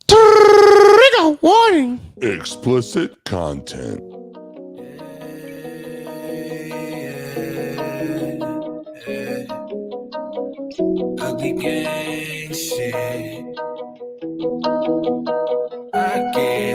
Trigger warning. Explicit content. Ugly gang shit. I get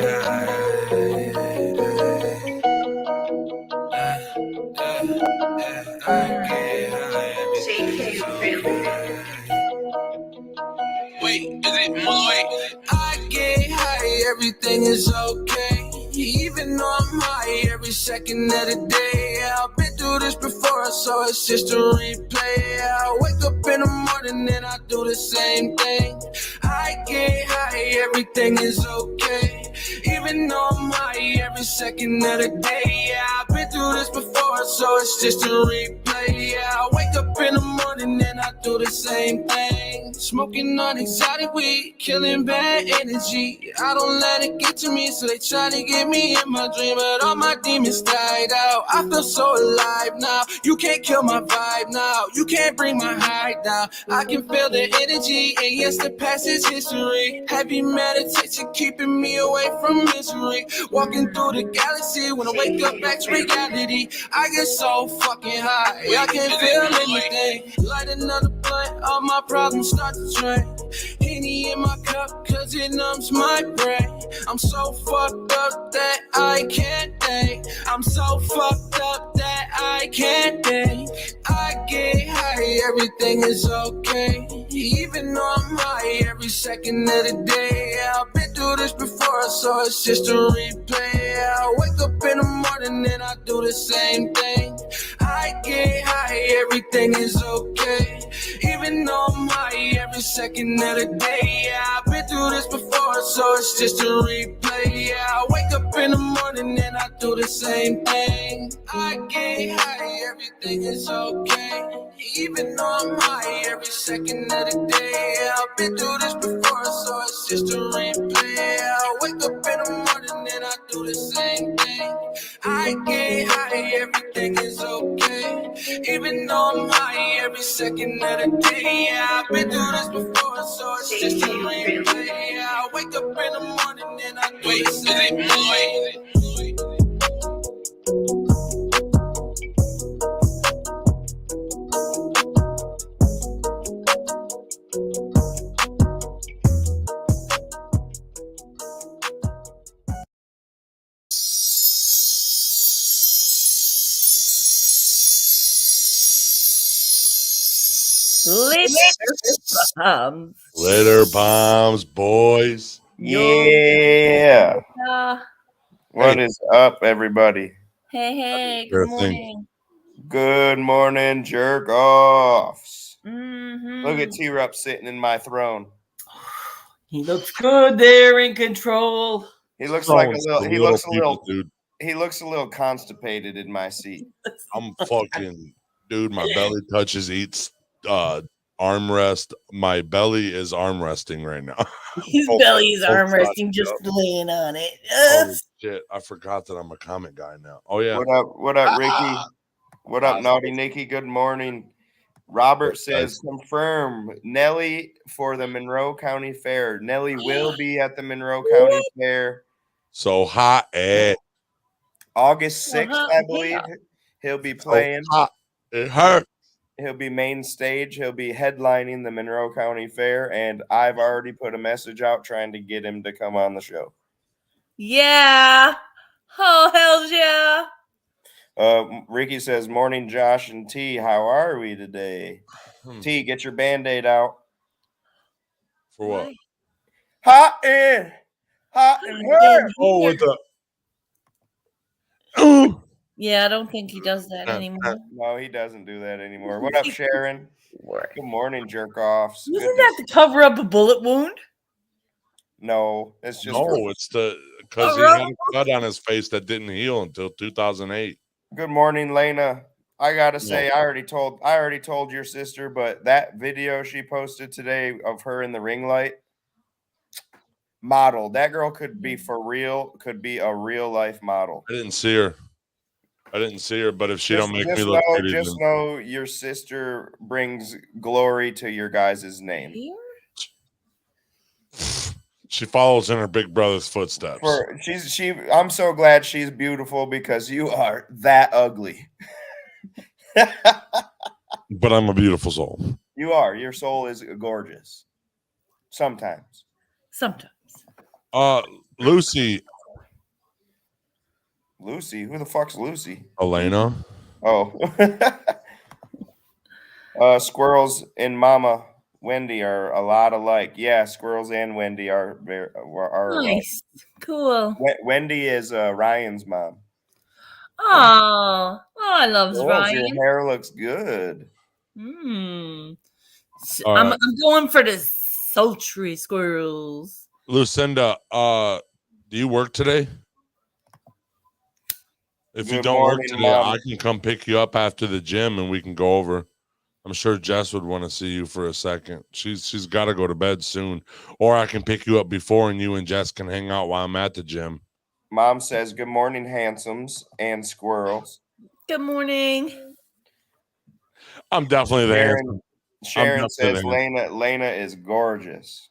Wait, is it Malloy? I get high, everything is okay. Even though I'm high every second of the day. I've been through this before, so it's just a replay. I wake up in the morning and I do the same thing. I get high, everything is okay. Even though I'm high every second of the day. Yeah, I've been through this before, so it's just a replay. Yeah, I wake up in the morning and I do the same thing. Smoking on exotic weed, killing bad energy. I don't let it get to me, so they try to get me in my dream, but all my demons died out. I feel so alive now. You can't kill my vibe now. You can't bring my high down. I can feel the energy, and yes, the past is history. Heavy meditation keeping me away from misery. Walking through the galaxy, when I wake up back to reality, I get so fucking high, I can't feel anything. Light another blunt, all my problems start to drain. Henny in my cup, cause it numbs my brain. I'm so fucked up that I can't think. I'm so fucked up that I can't think. I get high, everything is okay. Even though I'm high every second of the day. I've been through this before, so it's just a replay. I wake up in the morning and I do the same thing. I get high, everything is okay. Even though I'm high every second of the day. Yeah, I've been through this before, so it's just a replay. Yeah, I wake up in the morning and I do the same thing. I get high, everything is okay. Even though I'm high every second of the day. Yeah, I've been through this before, so it's just a replay. Yeah, I wake up in the morning and I do the same thing. I get high, everything is okay. Even though I'm high every second of the day. Yeah, I've been through this before, so it's just a replay. Yeah, I wake up in the morning and I do the same thing. Litter bombs, boys. Yeah. What is up, everybody? Hey, good morning. Good morning, jerk offs. Look at T-Rup sitting in my throne. He looks good there, in control. He looks like a little. He looks a little. Dude. He looks a little constipated in my seat. I'm fucking dude. My belly touches eats armrest. My belly is armresting right now. His belly's armresting, just laying on it. Oh shit! I forgot that I'm a comic guy now. Oh yeah. What up, Ricky? What up, Naughty Nikki? Good morning. Robert says, confirm Nelly for the Monroe County Fair. Nelly will be at the Monroe County Fair. So hot, August 6th, I believe. He'll be playing. So hot. It hurts. He'll be main stage. He'll be headlining the Monroe County Fair, and I've already put a message out trying to get him to come on the show. Yeah. Oh, hell yeah. Ricky says, morning, Josh and T. How are we today? T, get your Band-Aid out. For what? Hot and hurt. Oh, with the... Yeah, I don't think he does that anymore. No, he doesn't do that anymore. What up, Sharon? Good morning, jerk-offs. Isn't that to cover up a bullet wound? No, it's just... No, it's because he had a cut on his face that didn't heal until 2008. Good morning, Lena. I gotta say, I already told your sister, but that video she posted today of her in the ring light, model. That girl could be for real, could be a real life model. I didn't see her, but if she don't make me look pretty, just know your sister brings glory to your guys' name. She follows in her big brother's footsteps. I'm so glad she's beautiful because you are that ugly. But I'm a beautiful soul. You are. Your soul is gorgeous. Sometimes. Lucy. Lucy? Who the fuck's Lucy? Elena. Oh. Squirrels and Mama Wendy are a lot alike. Yeah, Squirrels and Wendy are nice. Cool. Wendy is Ryan's mom. Oh, I love Ryan. Your hair looks good. I'm going for the sultry squirrels. Lucinda, do you work today? If you don't work today, I can come pick you up after the gym and we can go over. I'm sure Jess would want to see you for a second. She's got to go to bed soon. Or I can pick you up before and you and Jess can hang out while I'm at the gym. Mom says, good morning, handsomes and squirrels. Good morning. I'm definitely there. Sharon says Lena is gorgeous.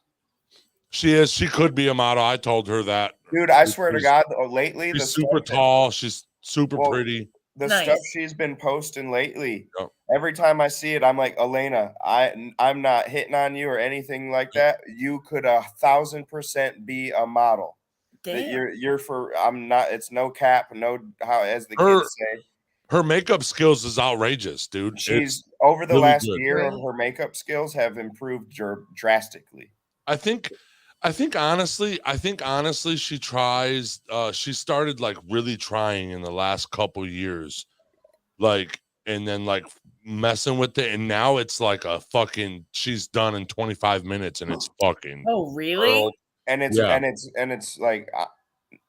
She is. She could be a model. I told her that. Dude, I swear to God, lately she's super tall. She's super pretty. The stuff she's been posting lately, every time I see it, I'm like, Elena, I'm not hitting on you or anything like that. You could 1,000% be a model. You're for. I'm not. It's no cap. No, how as the kids say. Her makeup skills is outrageous, dude. She's over the last year. Her makeup skills have improved drastically. I think honestly, she tries. She started like really trying in the last couple years, like, and then like messing with it, and now it's like a fucking. She's done in 25 minutes, and it's fucking. Oh, really? And it's like,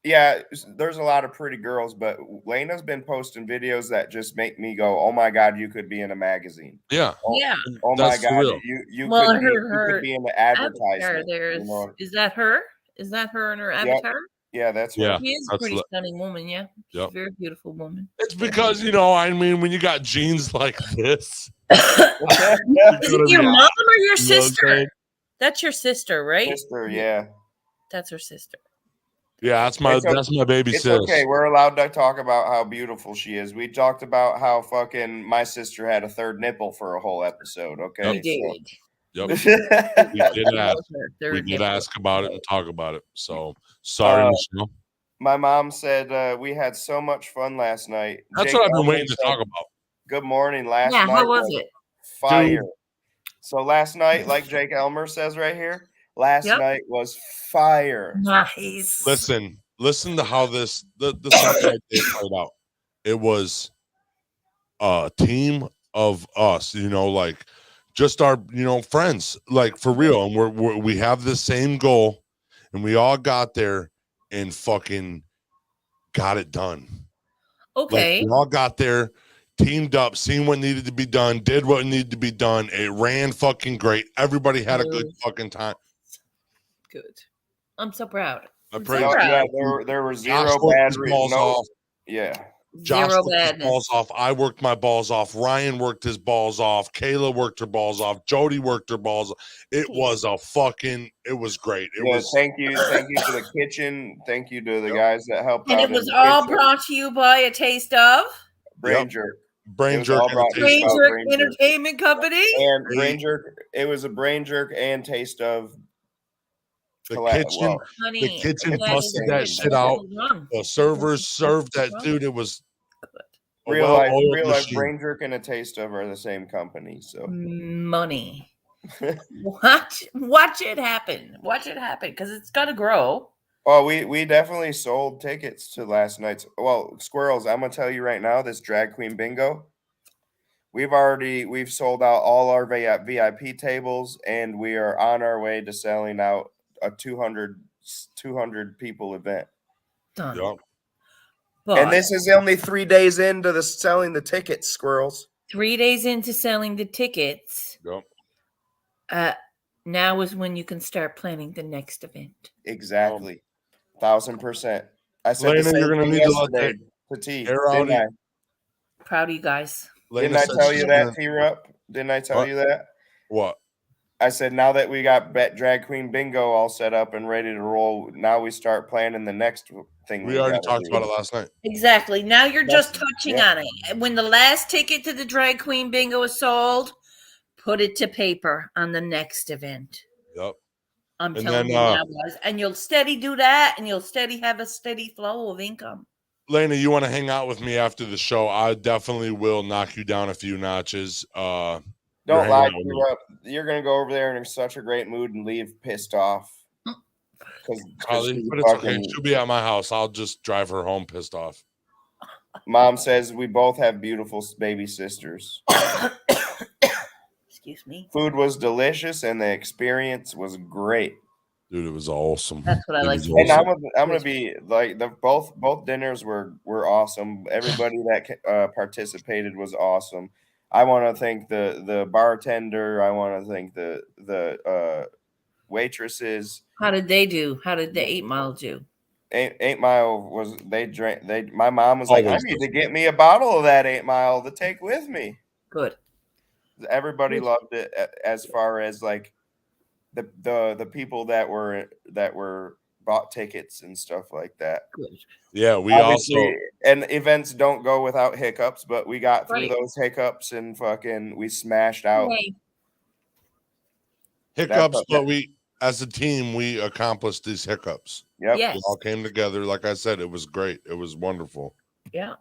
yeah, there's a lot of pretty girls, but Lena's been posting videos that just make me go, "Oh my God, you could be in a magazine." Yeah, Oh my God, you could be in the advertisement. Is that her? Is that her in her avatar? Yeah, that's her. She is a pretty stunning woman. Yeah, she's a very beautiful woman. It's because I mean, when you got jeans like this, is it your mom or your sister? That's your sister, right? Sister, yeah. That's her sister. Yeah, that's my baby sis. It's okay. We're allowed to talk about how beautiful she is. We talked about how fucking my sister had a third nipple for a whole episode. Okay. We did. Yep. We did ask about it and talk about it. So sorry, Michelle. My mom said we had so much fun last night. That's what I've been waiting to talk about. Good morning. Last night. How was it? Fire. Dude. So last night, like Jake Elmer says right here, last night was fire. Nice. Listen to how the Sunday played out. It was a team of us, like just our, friends, like for real. And we have the same goal, and we all got there and fucking got it done. Okay. Like, we all got there, teamed up, seen what needed to be done, did what needed to be done. It ran fucking great. Everybody had a good fucking time. Good. I'm so proud. Yeah, there were zero bad results. Yeah. Josh worked his balls off. I worked my balls off. Ryan worked his balls off. Kayla worked her balls off. Jody worked her balls off. It was great. Thank you to the kitchen. Thank you to the guys that helped out. And it was all brought to you by a taste of Brain Jerk. Brain Jerk Entertainment Company. And Brain Jerk. It was a Brain Jerk and taste of. The kitchen busted that shit out. The servers served that, dude. It was real life. Brain Jerk and a taste of are the same company. So money. Watch it happen. Watch it happen because it's got to grow. Oh, we definitely sold tickets to last night's. Well, Squirrels, I'm gonna tell you right now, this drag queen bingo. We've sold out all our VIP tables, and we are on our way to selling out a 200 people event. Done. Yep. And this is only 3 days into selling the tickets, Squirrels. 3 days into selling the tickets. Yep. Now is when you can start planning the next event. Exactly. 1,000%. I said Lena, you're gonna need yesterday to T. Proud of you guys. Didn't I tell you that, T-Rup? Didn't I tell you that? What? I said, now that we got drag queen bingo all set up and ready to roll, now we start planning the next thing. We already gotta talked do. about it last night. Exactly. Now you're just That's- touching yeah. on it. When the last ticket to the drag queen bingo is sold, put it to paper on the next event. Yep. I'm And telling then, you now, guys. And you'll steady do that, and you'll steady have a steady flow of income. Lena, you want to hang out with me after the show? I definitely will knock you down a few notches. Don't lie to you up. You're gonna go over there and in such a great mood and leave pissed off. Probably, but it's okay. She'll be at my house. I'll just drive her home pissed off. Mom says we both have beautiful baby sisters. Excuse me. Food was delicious and the experience was great. Dude, it was awesome. That's what I like. And I'm gonna be like both dinners were awesome. Everybody that participated was awesome. I want to thank the bartender. I want to thank the waitresses. How did they do? How did the 8 Mile do? 8 Mile was they drank. My mom was like, Always I need to get me a bottle of that 8 Mile to take with me. Good. Everybody loved it. As far as like the people that were bought tickets and stuff like that. Good. Yeah, we Obviously, also and events don't go without hiccups, but we got through Right. those hiccups and we smashed out. Hey, hiccups, but we as a team we accomplished these hiccups. Yep. yes. We all came together. Like I said, it was great. It was wonderful. Yeah.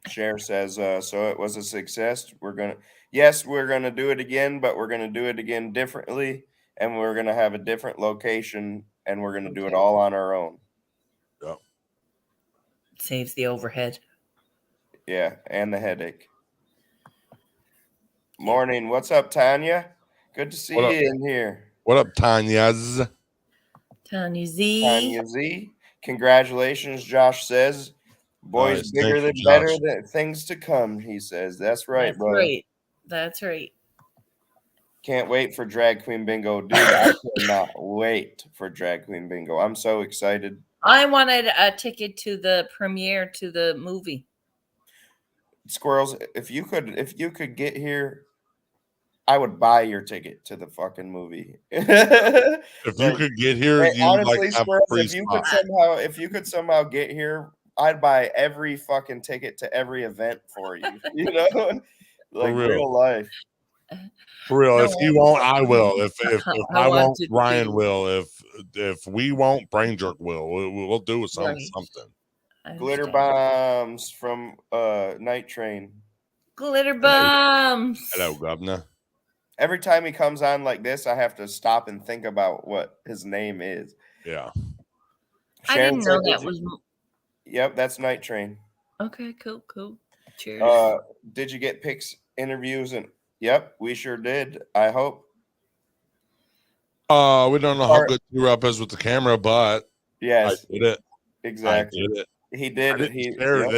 Cher says, so it was a success. We're gonna do it again, but we're gonna do it again differently, and we're gonna have a different location, and we're gonna do it all on our own. Yeah. Saves the overhead. Yeah, and the headache. Morning. What's up, Tanya? Good to see What you up? in here. What up, Tanya's? Tanya Z. Tanya Z. Congratulations, Josh says. Boys Nice. bigger Thank you, than better Josh. than things to come, he says. That's right, That's brother. right. That's right. Can't wait for Drag Queen Bingo. Dude, I cannot wait for Drag Queen Bingo. I'm so excited. I wanted a ticket to the premiere to the movie. Squirrels, if you could get here, I would buy your ticket to the fucking movie. If you could get here, hey, you honestly, like have Squirrels, a free if you could somehow get here, I'd buy every fucking ticket to every event for you. You know, like real life. For real, No, if you won't, I will. If I want won't, to Ryan be- will. If we won't, Brain Jerk will. We'll do something. I Glitter understand. bombs from Night Train. Glitter bombs. Hello, Governor. Every time he comes on like this, I have to stop and think about what his name is. Yeah. I Sharon didn't know said, that was. Yep, that's Night Train. Okay, cool. Cheers. Did you get pics, interviews, and yep, we sure did. I hope. We don't know how good T-Rup is with the camera, but yes, I did it. Exactly. I did it. He did. I didn't share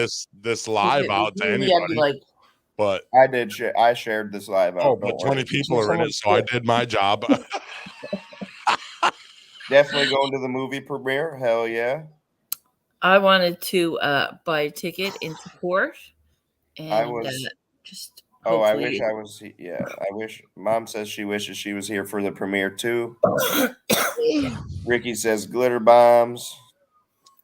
this live out to anybody. But I did. I shared this live out. Oh, but 20 people are in it, so I did my job. Definitely going to the movie premiere. Hell yeah! I wanted to buy a ticket in support, and I was just. Oh, I wish I was. Yeah, I wish. Mom says she wishes she was here for the premiere too. Ricky says glitter bombs.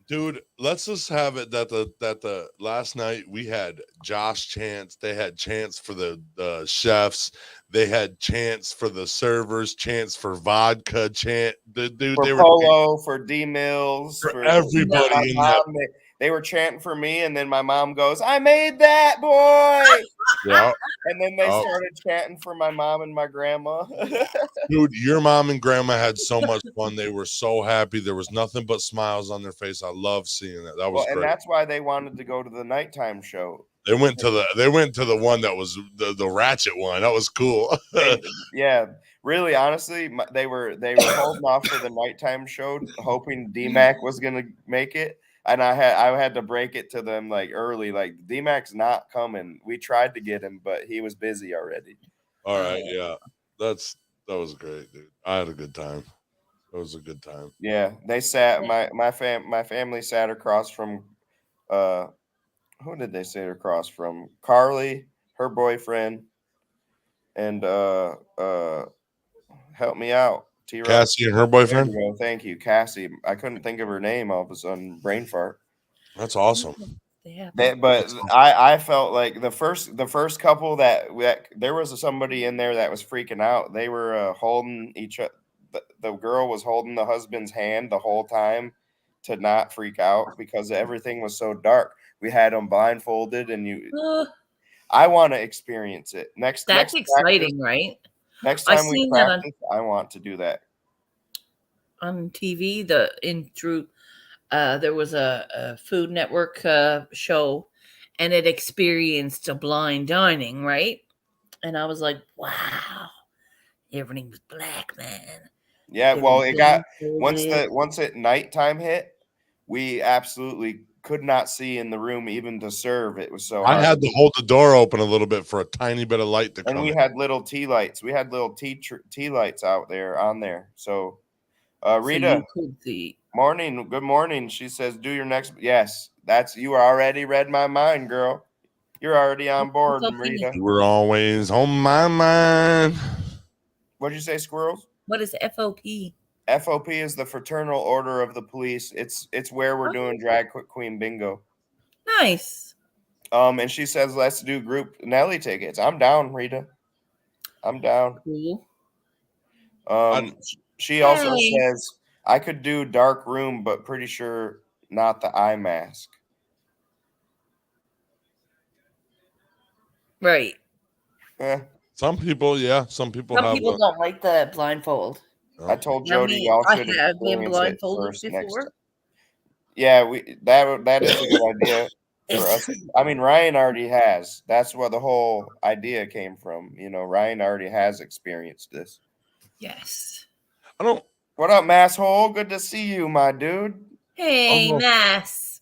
Dude, let's just have it that the last night we had Josh chants. They had chants for the chefs. They had chants for the servers. Chants for vodka. Dude, for they Polo, were for D Mills, for everybody in that. They were chanting for me, and then my mom goes, "I made that, boy!" Yeah. And then they started chanting for my mom and my grandma. Dude, your mom and grandma had so much fun. They were so happy. There was nothing but smiles on their face. I love seeing that. That was great. And that's why they wanted to go to the nighttime show. They went to the one that was the ratchet one. That was cool. Yeah, really, honestly, they were holding off for the nighttime show, hoping DMAC was gonna make it. And I had to break it to them like early, like DMAC's not coming. We tried to get him, but he was busy already. All right, yeah, that was great, dude. I had a good time. It was a good time. Yeah, they sat my family sat across from who did they sit across from? Carly, her boyfriend, and help me out. T-Rock. Cassie and her There boyfriend. you go. Thank you, Cassie. I couldn't think of her name all of a sudden. Brain fart. That's awesome. Yeah. But I felt like the first couple that there was somebody in there that was freaking out. They were holding each other. The girl was holding the husband's hand the whole time to not freak out because everything was so dark. We had them blindfolded, and I want to experience it That's next exciting, practice, right? next I time we seen that practice. I want to do that. on TV. There was a Food Network show, and it experienced a blind dining, right? And I was like, wow, everything was black, man. Yeah, They well, were it got blindfolded. once at nighttime hit, we absolutely could not see in the room even to serve. It was so hard. I had to hold the door open a little bit for a tiny bit of light to come And we in. had little tea lights. We had little tea lights out there on there. So, So Rita, you could see. morning. Good morning. She says, "Do your next." Yes, you already read my mind, girl. You're already on board, FOP. Rita. You were always on my mind. What'd you say, squirrels? What is FOP? FOP is the Fraternal Order of the Police. It's where we're doing drag queen bingo. Nice. And she says, let's do group Nelly tickets. I'm down, Rita. I'm down. Cool. She also Hey. says I could do dark room, but pretty sure not the eye mask. Right. Some people, yeah. Some people Some have. people don't like the blindfold. No. I told Now, Jody me, y'all I should have been experience it blindfolded first next before. time. Yeah, that is a good idea for us. I mean, Ryan already has. That's where the whole idea came from. You know, Ryan already has experienced this. Yes. I don't. What up, masshole? Good to see you, my dude. Hey, Oh, no. Mass.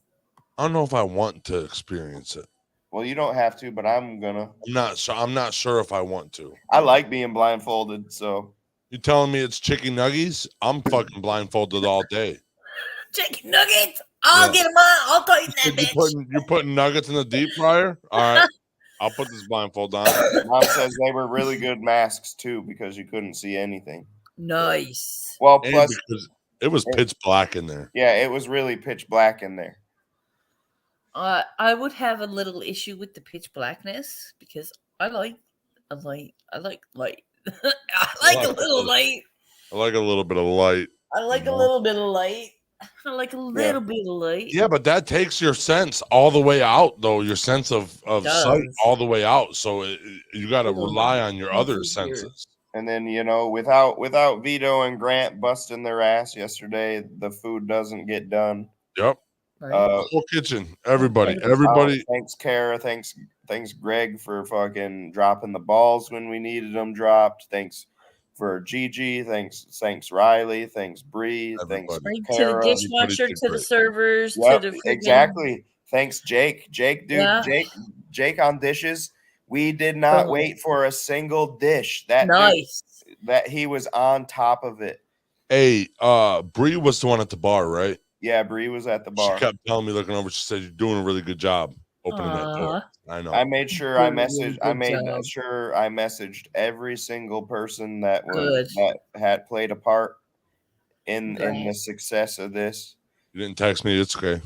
I don't know if I want to experience it. Well, you don't have to, but I'm gonna. I'm not sure if I want to. I like being blindfolded, so. You telling me it's chicken nuggies? I'm fucking blindfolded all day. Chicken nuggets. I'll get them on. I'll tighten that bitch. You're putting nuggets in the deep fryer? All right. I'll put this blindfold on. Mom says they were really good masks too because you couldn't see anything. Nice. Well, And plus because it was pitch black in there. yeah, it was really pitch black in there. I would have a little issue with the pitch blackness because I like light. I like light. I like a little light. I like a little bit of light. I like a little bit of light. I like a little bit of light. Yeah, but that takes your sense all the way out, though. Your sense of sight all the way out. So you got to rely on your other senses. And then, you know, without Vito and Grant busting their ass yesterday, the food doesn't get done. Yep. Right. Whole kitchen, everybody. Thanks, Kara. Thanks, Greg, for fucking dropping the balls when we needed them dropped. Thanks for Gigi. Thanks, Riley. Thanks, Bree. Thanks, Kara. To the dishwasher, to the servers, yep, to the exactly. Thanks, Jake. Jake on dishes. We did not wait for a single dish. That he was on top of it. Hey, Bree was the one at the bar, right? Yeah, Bree was at the bar. She kept telling me, looking over, she said, "You're doing a really good job opening that door." I know. I made sure I messaged. I messaged every single person that had played a part in the success of this. You didn't text me. It's okay.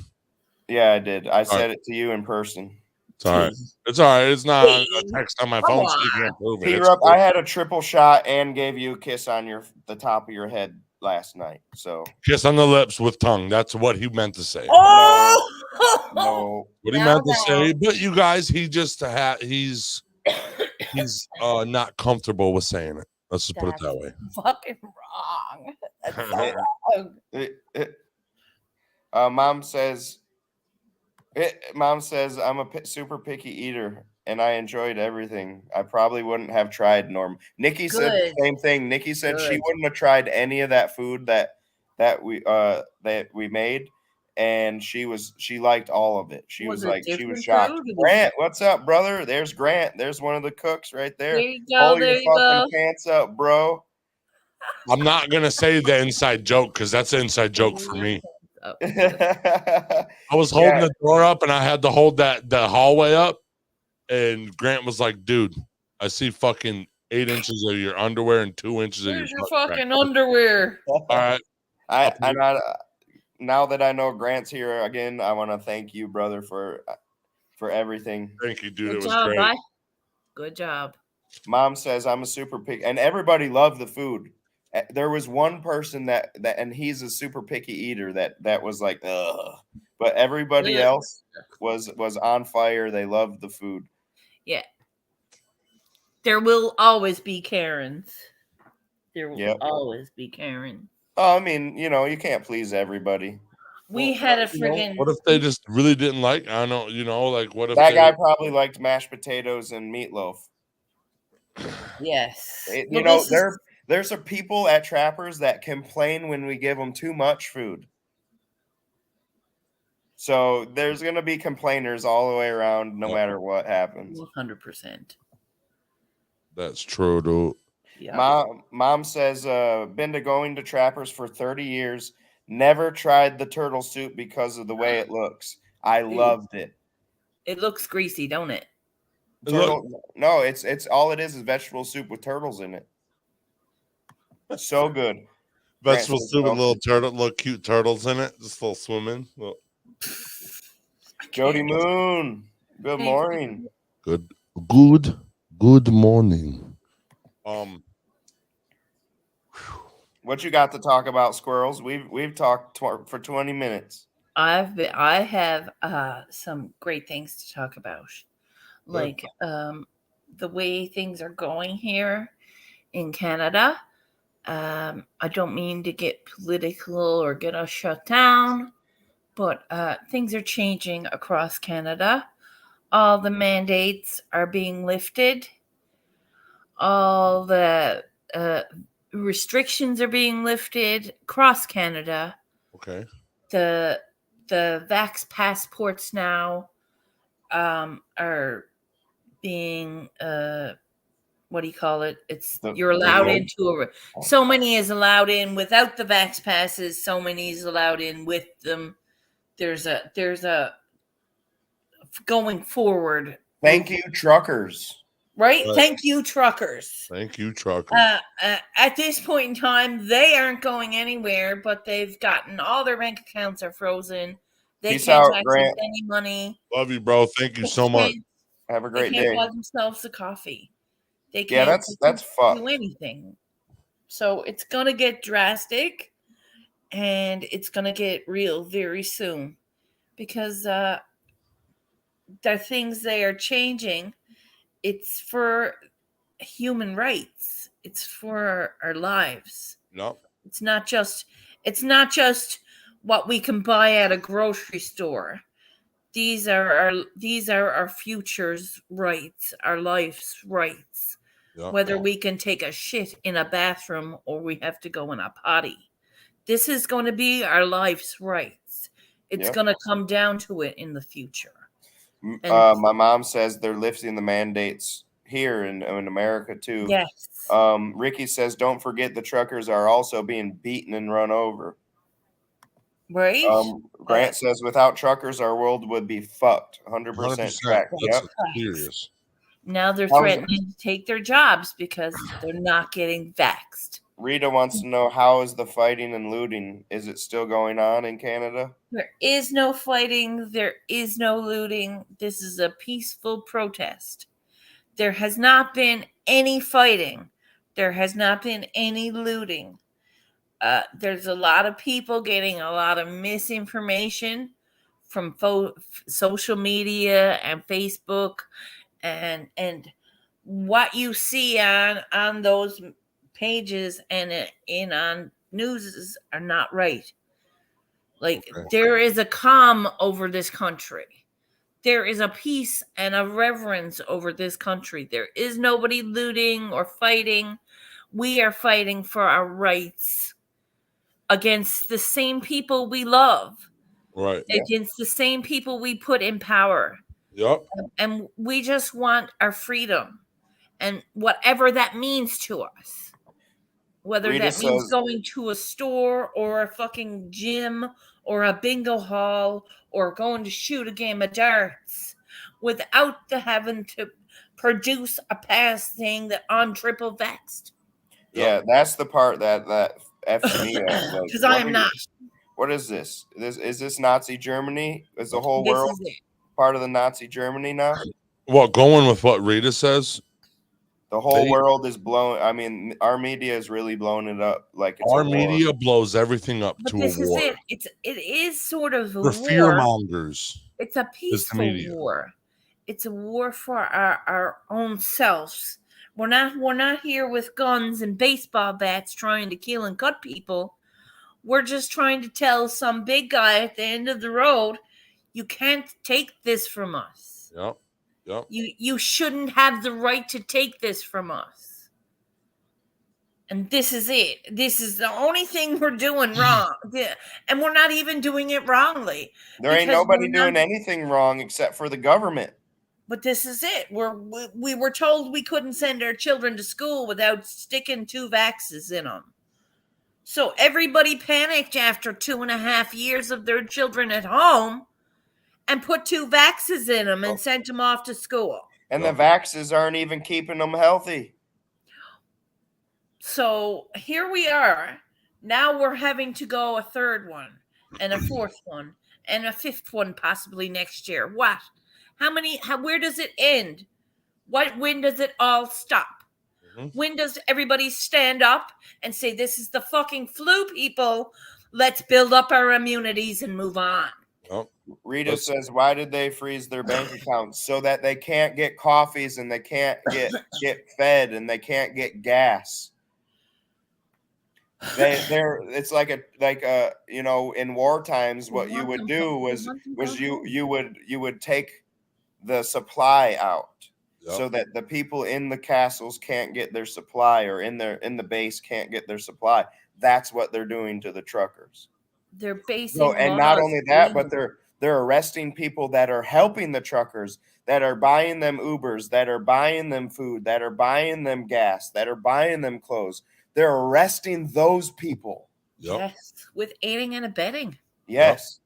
Yeah, I did. I said it to you in person. It's all right. It's all right. It's not a text on my phone, so you can't prove it. Cool. I had a triple shot and gave you a kiss on the top of your head last night. So kiss on the lips with tongue. That's what he meant to say. Oh no. What he meant to say. But you guys, he just he's not comfortable with saying it. Let's just put it that way. Fucking wrong. That's so wrong. Mom says I'm a super picky eater and I enjoyed everything. I probably wouldn't have tried Norm. Nikki said the same thing. Nikki said she wouldn't have tried any of that food that we made, and she liked all of it. She was shocked. Grant, what's up, brother? There's Grant. There's one of the cooks right there. There you go. Pull your fucking pants up, bro. I'm not gonna say the inside joke because that's an inside joke for me. I was holding the door up and I had to hold the hallway up, and Grant was like, "Dude, I see fucking 8 inches of your underwear and 2 inches of your Where's your butt crack. fucking underwear? All right. Now that I know Grant's here again, I want to thank you, brother, for everything. Thank you, dude. Good It was job, great. bye. Good job. Mom says I'm a super picky, and everybody loved the food. There was one person that and he's a super picky eater that was like, ugh. But everybody Yeah. else was on fire. They loved the food. Yeah. There will always be Karens. There will Yep. always be Karen. Oh, I mean, you can't please everybody. We had a friggin' What if they just really didn't like? I don't know. Like, what if That guy probably liked mashed potatoes and meatloaf. Yes. There's some people at Trappers that complain when we give them too much food. So there's gonna be complainers all the way around, no matter what happens. 100%. That's true, dude. Yeah. Mom says, been going to Trappers for 30 years. Never tried the turtle soup because of the way it looks. I loved it. It looks greasy, don't it? No, it's all it is vegetable soup with turtles in it. So good. Vegetable soup with little cute turtles in it, just little swimming. Jody Moon, good morning. Good morning. What you got to talk about, squirrels? We've talked for 20 minutes. I have some great things to talk about, like the way things are going here in Canada. I don't mean to get political or get us shut down, but things are changing across Canada. All the mandates are being lifted. All the restrictions are being lifted across Canada. Okay. The vax passports now are being what do you call it? You're allowed into so many is allowed in without the vax passes. So many is allowed in with them. There's a going forward. Thank you, truckers. Right? Thank you, truckers. Thank you, truckers. At this point in time, they aren't going anywhere, but they've gotten all their bank accounts are frozen. They Peace can't out, access Grant. any money. Love you, bro. Thank you so much. Have a great they can't day. buy themselves a coffee. They can't that's fucked. do anything. So it's gonna get drastic, and it's gonna get real very soon, because the things they are changing. It's for human rights. It's for our lives. Nope. It's not just what we can buy at a grocery store. These are our future's rights, our life's rights. Yep. Whether we can take a shit in a bathroom or we have to go in a potty. This is going to be our life's rights. It's going to come down to it in the future. My mom says they're lifting the mandates here in America too. Yes. Ricky says, don't forget the truckers are also being beaten and run over. Right. Grant says, without truckers, our world would be fucked. 100% track. That's serious. Now they're threatening to take their jobs because they're not getting vaxxed. Rita wants to know, how is the fighting and looting? Is it still going on in Canada? There is no fighting. There is no looting. This is a peaceful protest. There has not been any fighting. There has not been any looting. There's a lot of people getting a lot of misinformation from social media and Facebook, and what you see on those pages and on news are not right. Like, there is a calm over this country. There is a peace and a reverence over this country. There is nobody looting or fighting. We are fighting for our rights against the same people we love. Right. Against the same people we put in power. Yep. And we just want our freedom. And whatever that means to us. Whether Rita that means going to a store or a fucking gym or a bingo hall or going to shoot a game of darts without having to produce a pass saying that I'm triple vaxxed. Yeah, that's the part that F's me up. Like, Because I am not. What is this? Is this Nazi Germany? Is the whole This world is it. part of the Nazi Germany now? Well, going with what Rita says, The whole world is blown. I mean, our media is really blowing it up like it's our a war. media blows everything up But to this a war. is it. It is sort of a For war. fear mongers. It's a peaceful media. war. It's a war for our own selves. We're not here with guns and baseball bats trying to kill and cut people. We're just trying to tell some big guy at the end of the road, you can't take this from us. Yep. Yep. You shouldn't have the right to take this from us. And this is it. This is the only thing we're doing wrong. And we're not even doing it wrongly. There ain't nobody doing anything wrong except for the government. But this is it. We were told we couldn't send our children to school without sticking 2 vaxes in them. So everybody panicked after 2.5 years of their children at home and put 2 vaxes in them and sent them off to school. And the vaxes aren't even keeping them healthy. So here we are. Now we're having to go a 3rd one and a 4th one and a 5th one possibly next year. What? Where does it end? When does it all stop? When does everybody stand up and say, this is the fucking flu, people? Let's build up our immunities and move on. Oh. Rita says, why did they freeze their bank accounts? So that they can't get coffees and they can't get fed and they can't get gas. It's like a you know, in war times, what you would do was you would take the supply out. Yep. So that the people in the castles can't get their supply, or in the base can't get their supply. That's what they're doing to the truckers. They're basing and not only that, but they're arresting people that are helping the truckers, that are buying them Ubers, that are buying them food, that are buying them gas, that are buying them clothes. They're arresting those people. Yep. Yes, with aiding and abetting. Yes.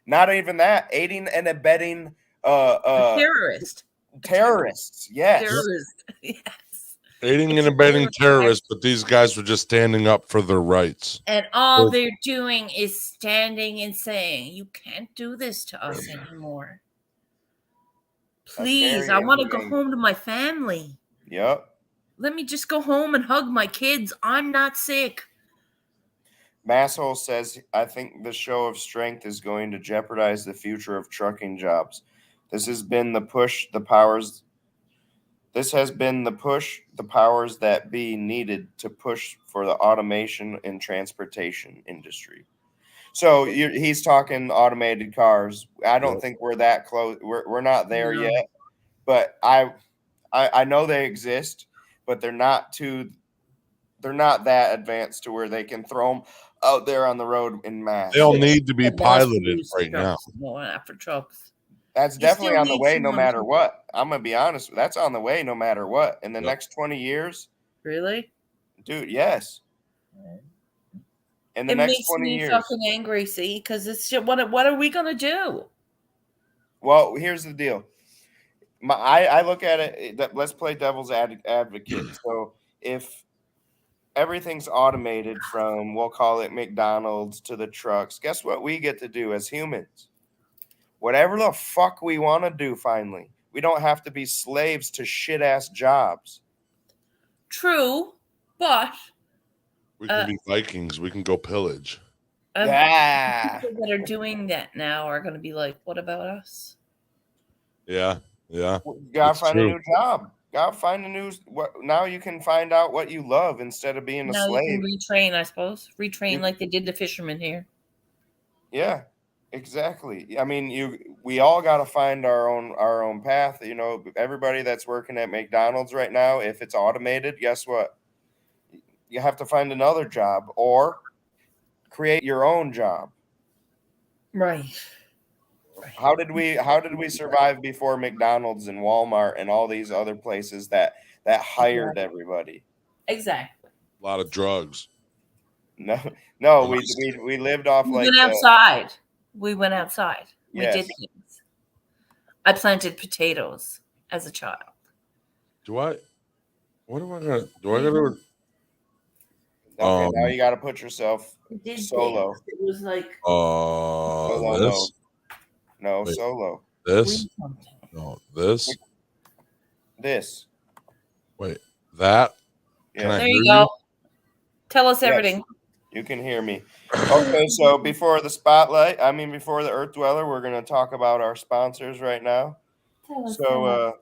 Yep. Not even that, aiding and abetting terrorist. Terrorists, yes. Terrorists, yes. Aiding and abetting terrorists, but these guys were just standing up for their rights. And all they're doing is standing and saying, you can't do this to us anymore. Please, I want to go home to my family. Yep. Let me just go home and hug my kids. I'm not sick. Masshole says, I think the show of strength is going to jeopardize the future of trucking jobs. This has been the push, the powers that be needed to push for the automation in transportation industry. So he's talking automated cars. I don't think we're that close. We're not there yet, but I know they exist, but they're not that advanced to where they can throw them out there on the road in mass. They'll need to be piloted right now. After trucks. That's definitely on the way no matter what. I'm going to be honest. That's on the way no matter what. In the next 20 years. Really? Dude, yes. In the next 20 years. It makes me fucking angry, see? Because it's just, what are we going to do? Well, here's the deal. I look at it, let's play devil's advocate. So if everything's automated from, we'll call it McDonald's to the trucks, guess what we get to do as humans? Whatever the fuck we want to do, finally. We don't have to be slaves to shit-ass jobs. True, but... we can be Vikings. We can go pillage. Yeah. People that are doing that now are going to be like, what about us? Yeah, yeah. You gotta find a new job. Gotta find a new... Now you can find out what you love instead of being a slave. You can retrain, I suppose. Retrain like they did the fishermen here. Yeah. Exactly. I mean, we all got to find our own path. You know, everybody that's working at McDonald's right now, if it's automated, guess what? You have to find another job or create your own job. Right. How did we survive before McDonald's and Walmart and all these other places that hired everybody? Exactly. A lot of drugs. No, we lived off like outside. We went outside. Yes. We did things. I planted potatoes as a child. What am I gonna? Do I gotta? Okay, now you got to put yourself It did solo. dance. It was like Solo mode. This. No, Wait. solo. This. something. No, this. This. Wait, that. Can Yeah. I There hear you go. Tell us Yes. everything. You can hear me. Okay, so before the spotlight, before the Earth Dweller, we're going to talk about our sponsors right now. Tell us. So,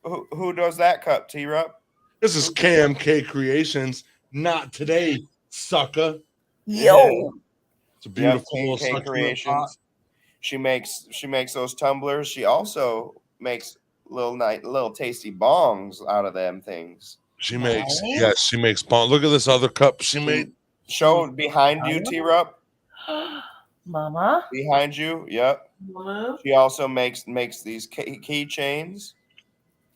who does that cup, T-Rup? This is KMK Creations. Not today, sucker. Yo. It's a beautiful little K succulent pot. Creations. She makes those tumblers. She also makes little tasty bongs out of them things. She makes she makes bomb. Look at this other cup she made. Show behind you, T-Rup. Mama. Behind you, yep. Mama. She also makes these keychains,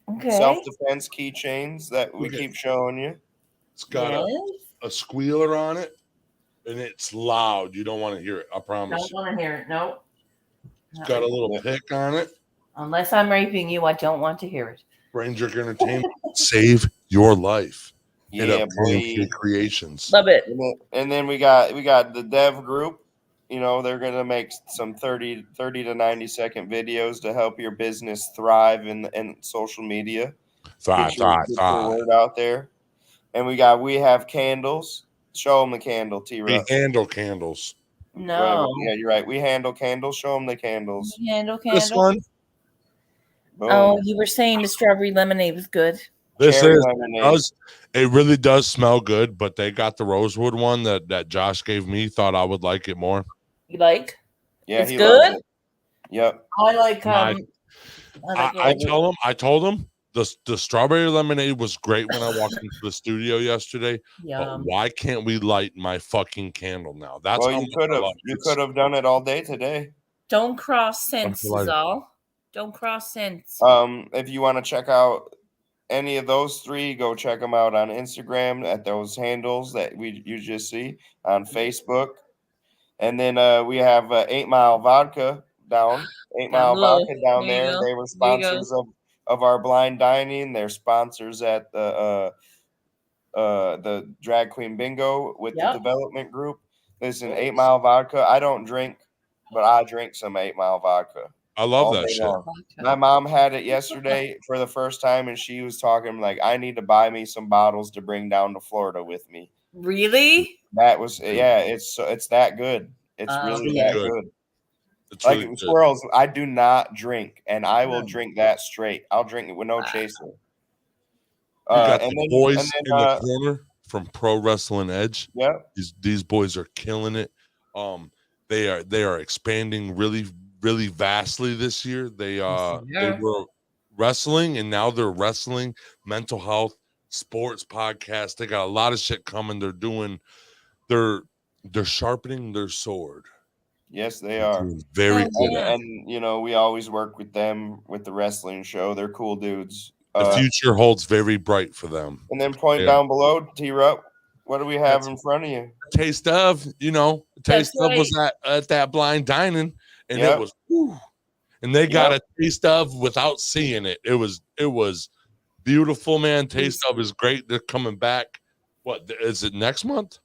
Okay. self-defense keychains that we Look at- keep showing you. It's got a squealer on it, and it's loud. You don't want to hear it. I promise. Don't want to hear it. No. It's got a little pick on it. Unless I'm raping you, I don't want to hear it. Brain Jerk Entertainment. Save your life. Hit Yeah, up KMK Creations. Love it. And then we got the DEV Group. You know, they're going to make some 30 to 90 second videos to help your business thrive in social media. Thrive. Get your word out there. And we have candles. Show them the candle, T-Rup. We handle candles. No. Yeah, you're right. We handle candles. Show them the candles. We handle candles. This one. Boom. Oh, you were saying the strawberry lemonade was good. This Cherry is lemonade. it really does smell good, but they got the rosewood one that Josh gave me. Thought I would like it more. You like? Yeah, It's he good? loves it. Yep. I like I told him the strawberry lemonade was great when I walked into the studio yesterday. But why can't we light my fucking candle now? That's Well, you could have done it all day today. Don't cross sense, is all. Don't cross sense. If you want to check out any of those three, go check them out on Instagram at those handles that you just see on Facebook. And then we have 8 Mile Vodka down. 8 Mile Vodka down there. They were sponsors of our blind dining. They're sponsors at the Drag Queen Bingo with the development group. Listen, 8 Mile Vodka. I don't drink, but I drink some 8 Mile Vodka. I love that shit. My mom had it yesterday for the first time, and she was talking like, I need to buy me some bottles to bring down to Florida with me. Really? That was it's that good. It's really that good. It's like really squirrels, good. I do not drink, and I will drink that straight. I'll drink it with no chaser. You got the boys in the corner from Pro Wrestling Edge. Yeah, these boys are killing it. They are expanding really vastly this year. They were wrestling, and now they're wrestling, mental health, sports podcast. They got a lot of shit coming. They're sharpening their sword. Yes, they are very good. And you know, we always work with them with the wrestling show. They're cool dudes. The future holds very bright for them. And then point down below, T-Rup. What do we have in front of you? Taste of, Taste of was at that blind dining, and it was, and they got a taste of without seeing it. It was beautiful, man. Taste of is great. They're coming back. What is it next month?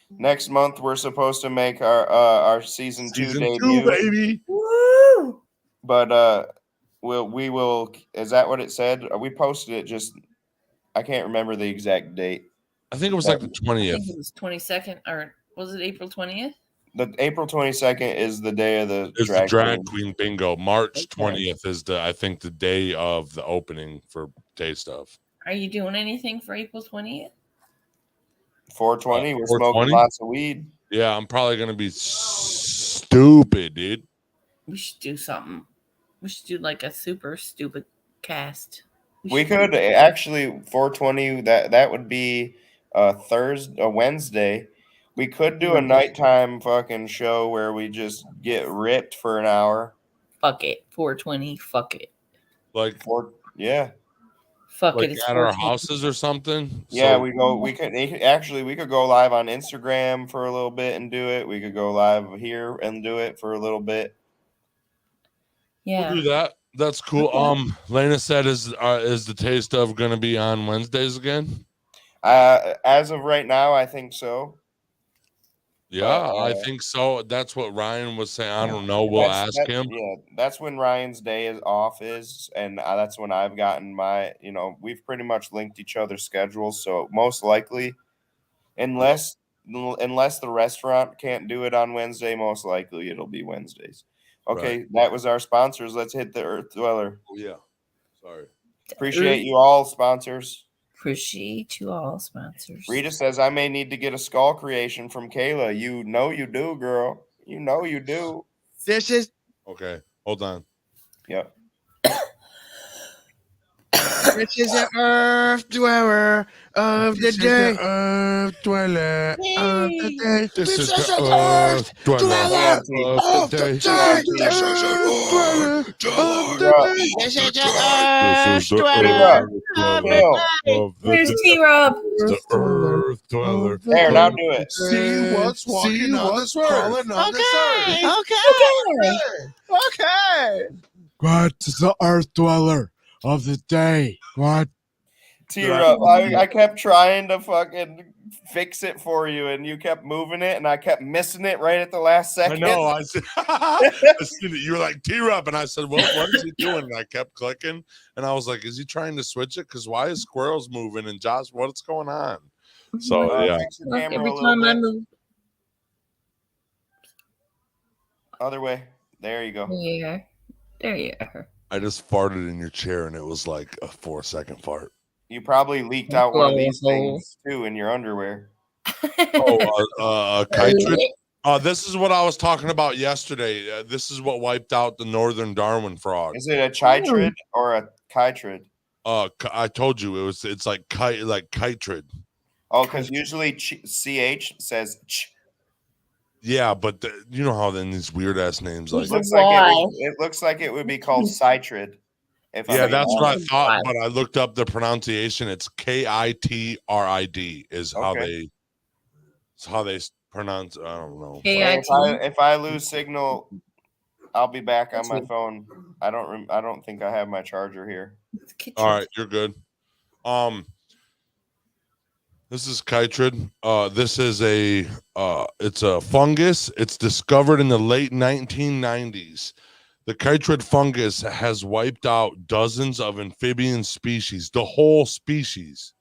Next month we're supposed to make our season 2 debut, baby. Woo! But we will. Is that what it said? We posted it. Just I can't remember the exact date. I think it was like the 20th. I think it was 22nd, or was it April 20th? The April 22nd is the day of the drag queen bingo. March 20th is I think the day of the opening for Taste of. Are you doing anything for April 20th? 420. We're smoking lots of weed. Yeah, I'm probably gonna be stupid, dude. We should do something. We should do like a super stupid cast. We could actually 420. That would be a Wednesday. We could do a nighttime fucking show where we just get ripped for an hour. Fuck it. 420. Fuck it. Like Fuck like it. At our houses or something. Yeah, we could go live on Instagram for a little bit and do it. We could go live here and do it for a little bit. Yeah. We'll do that. That's cool. Okay. Lena said, is the taste of going to be on Wednesdays again? As of right now, I think so. Yeah, But, I think so. That's what Ryan was saying. I don't know. We'll ask him. Yeah, that's when Ryan's day is off and that's when I've gotten my. We've pretty much linked each other's schedules, so most likely, unless the restaurant can't do it on Wednesday, most likely it'll be Wednesdays. Okay, that was our sponsors. Let's hit the Earth Dweller. Oh, yeah. Sorry. Appreciate you all, sponsors. Appreciate you all, sponsors. Rita says, I may need to get a skull creation from Kayla. You know you do, girl. You know you do. This is Okay. Hold on. Yep. This is the Earth Dweller of the day. Earth Dweller of the day. This is This the is Earth Dweller Dweller of the day. This is the This is the Earth Dweller of the day. This is the This is Earth the Dweller. Earth Dweller of the Where's day. T-Rob? The Earth Dweller. There, now do it. See what's walking on this earth. Okay. What is the Earth Dweller of the day? What? T-Rup, I kept trying to fucking fix it for you, and you kept moving it, and I kept missing it right at the last second. I know. I said, you were like T-Rup, and I said, well, what is he doing? And I kept clicking, and I was like, is he trying to switch it? Because why is squirrels moving? And Josh, what's going on? So yeah. Fix your camera Every a little time I bit. move. Other way. There you go. Yeah. There you are. I just farted in your chair, and it was like a 4-second fart. You probably leaked out one of these things too in your underwear. Chytrid. This is what I was talking about yesterday. This is what wiped out the northern Darwin frog. Is it a chytrid or a chytrid? I told you it's like chytrid. Oh, because usually ch says ch. Yeah, but you know how then these weird ass names like it looks like it would be called Chytrid. Yeah, that's what I thought, but I looked up the pronunciation. It's Kitrid is how they pronounce. I don't know. If I lose signal, I'll be back on my phone. I don't think I have my charger here. All right, you're good. This is chytrid. This is it's a fungus. It's discovered in the late 1990s. The chytrid fungus has wiped out dozens of amphibian species, the whole species.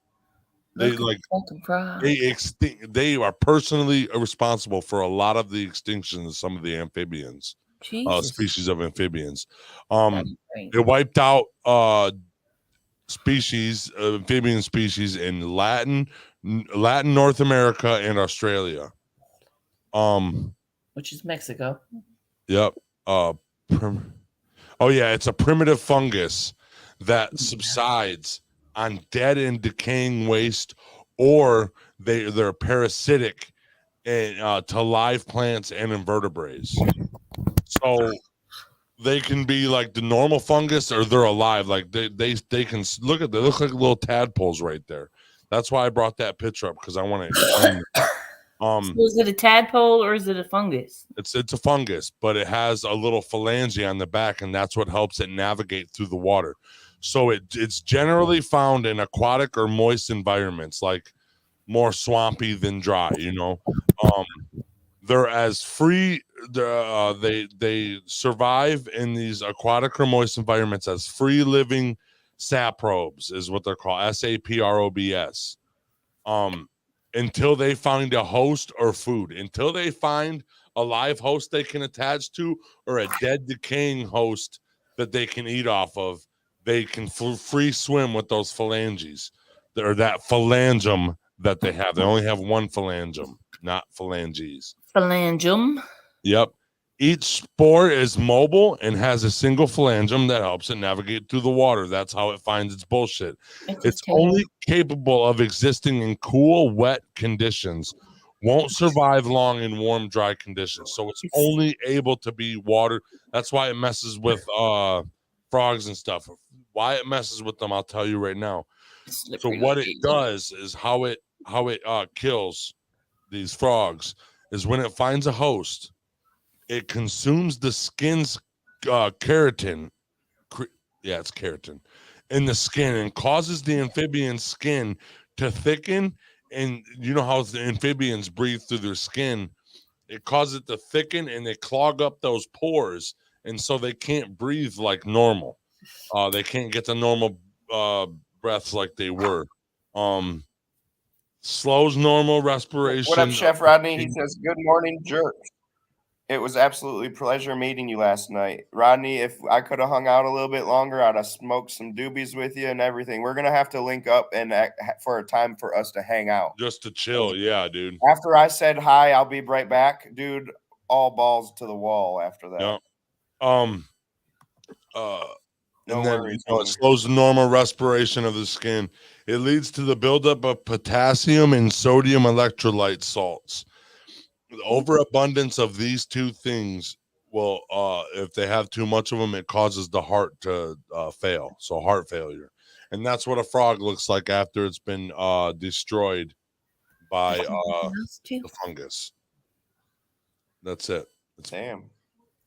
They are personally responsible for a lot of the extinction of some of the amphibians, species of amphibians. It wiped out amphibian species in Latin North America and Australia. Which is Mexico. Yep. It's a primitive fungus that subsides on dead and decaying waste, or they're parasitic to live plants and invertebrates. So they can be like the normal fungus, or they're alive. Like they can look like little tadpoles right there. That's why I brought that picture up, because I want to explain it. So is it a tadpole or is it a fungus? It's a fungus, but it has a little phalange on the back, and that's what helps it navigate through the water. So it's generally found in aquatic or moist environments, like more swampy than dry. They're as free. They survive in these aquatic or moist environments as free living saprobes, is what they're called, saprobs. Until they find a host or food, until they find a live host they can attach to, or a dead decaying host that they can eat off of, they can free swim with those phalanges, or that phalangum that they have. They only have one phalangum, not phalanges. Phalangum. Yep. Each spore is mobile and has a single phalangum that helps it navigate through the water. That's how it finds its bullshit. It's only capable of existing in cool, wet conditions. Won't survive long in warm, dry conditions. So it's only able to be water. That's why it messes with frogs and stuff. Why it messes with them, I'll tell you right now. So what it does is how it kills these frogs is when it finds a host, it consumes the skin's keratin, Yeah, it's keratin in the skin and causes the amphibian skin to thicken. And you know how the amphibians breathe through their skin. It causes it to thicken and they clog up those pores. And so they can't breathe like normal. They can't get the normal breaths like they were. Slows normal respiration. What up, Chef Rodney? He says, good morning, jerks. It was absolutely pleasure meeting you last night. Rodney, if I could have hung out a little bit longer, I'd have smoked some doobies with you and everything. We're going to have to link up and for a time for us to hang out. Just to chill. Yeah, dude. After I said hi, I'll be right back. Dude, all balls to the wall after that. Yeah. No and then worries, it slows the normal respiration of the skin. It leads to the buildup of potassium and sodium electrolyte salts. The overabundance of these two things will, if they have too much of them, it causes the heart to fail. So heart failure. And that's what a frog looks like after it's been destroyed by the fungus. That's it. Damn.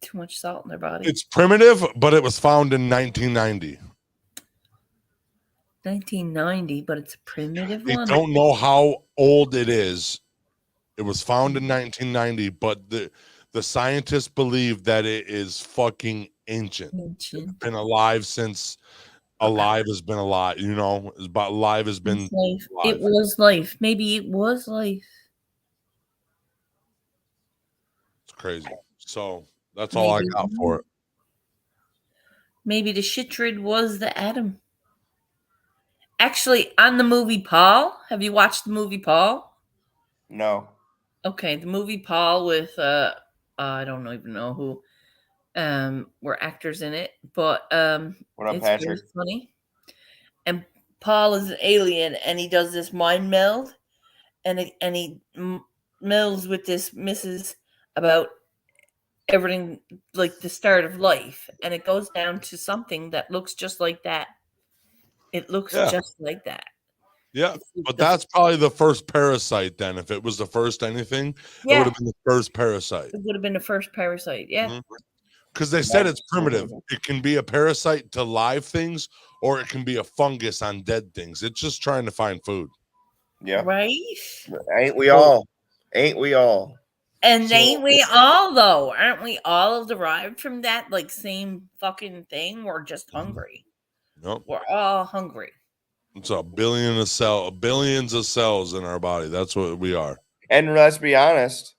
Too much salt in their body. It's primitive, but it was found in 1990. 1990, but it's a primitive They one. don't know how old it is. It was found in 1990, but the scientists believe that it is fucking ancient. It's been alive since alive has been alive. You know, it's about live has been life. Alive. It was life. Maybe it was life. It's crazy. So that's all I got for it. Maybe the Chytrid was the atom. Actually, on the movie Paul, have you watched the movie Paul? No. Okay, the movie Paul with I don't even know who were actors in it, but What up, it's Patrick? very funny. And Paul is an alien, and he does this mind meld, and he melds with this Mrs. about everything, like the start of life, and it goes down to something that looks just like that. It looks just like that. Yeah, but that's probably the first parasite then. If it was the first anything, it would have been the first parasite. It would have been the first parasite, yeah. Because they said it's primitive. It can be a parasite to live things, or it can be a fungus on dead things. It's just trying to find food. Yeah. Right? Ain't we all? Ain't we all? And ain't we all, though? Aren't we all derived from that, like, same fucking thing? We're just hungry. Nope. We're all hungry. It's billions of cells in our body. That's what we are. And let's be honest,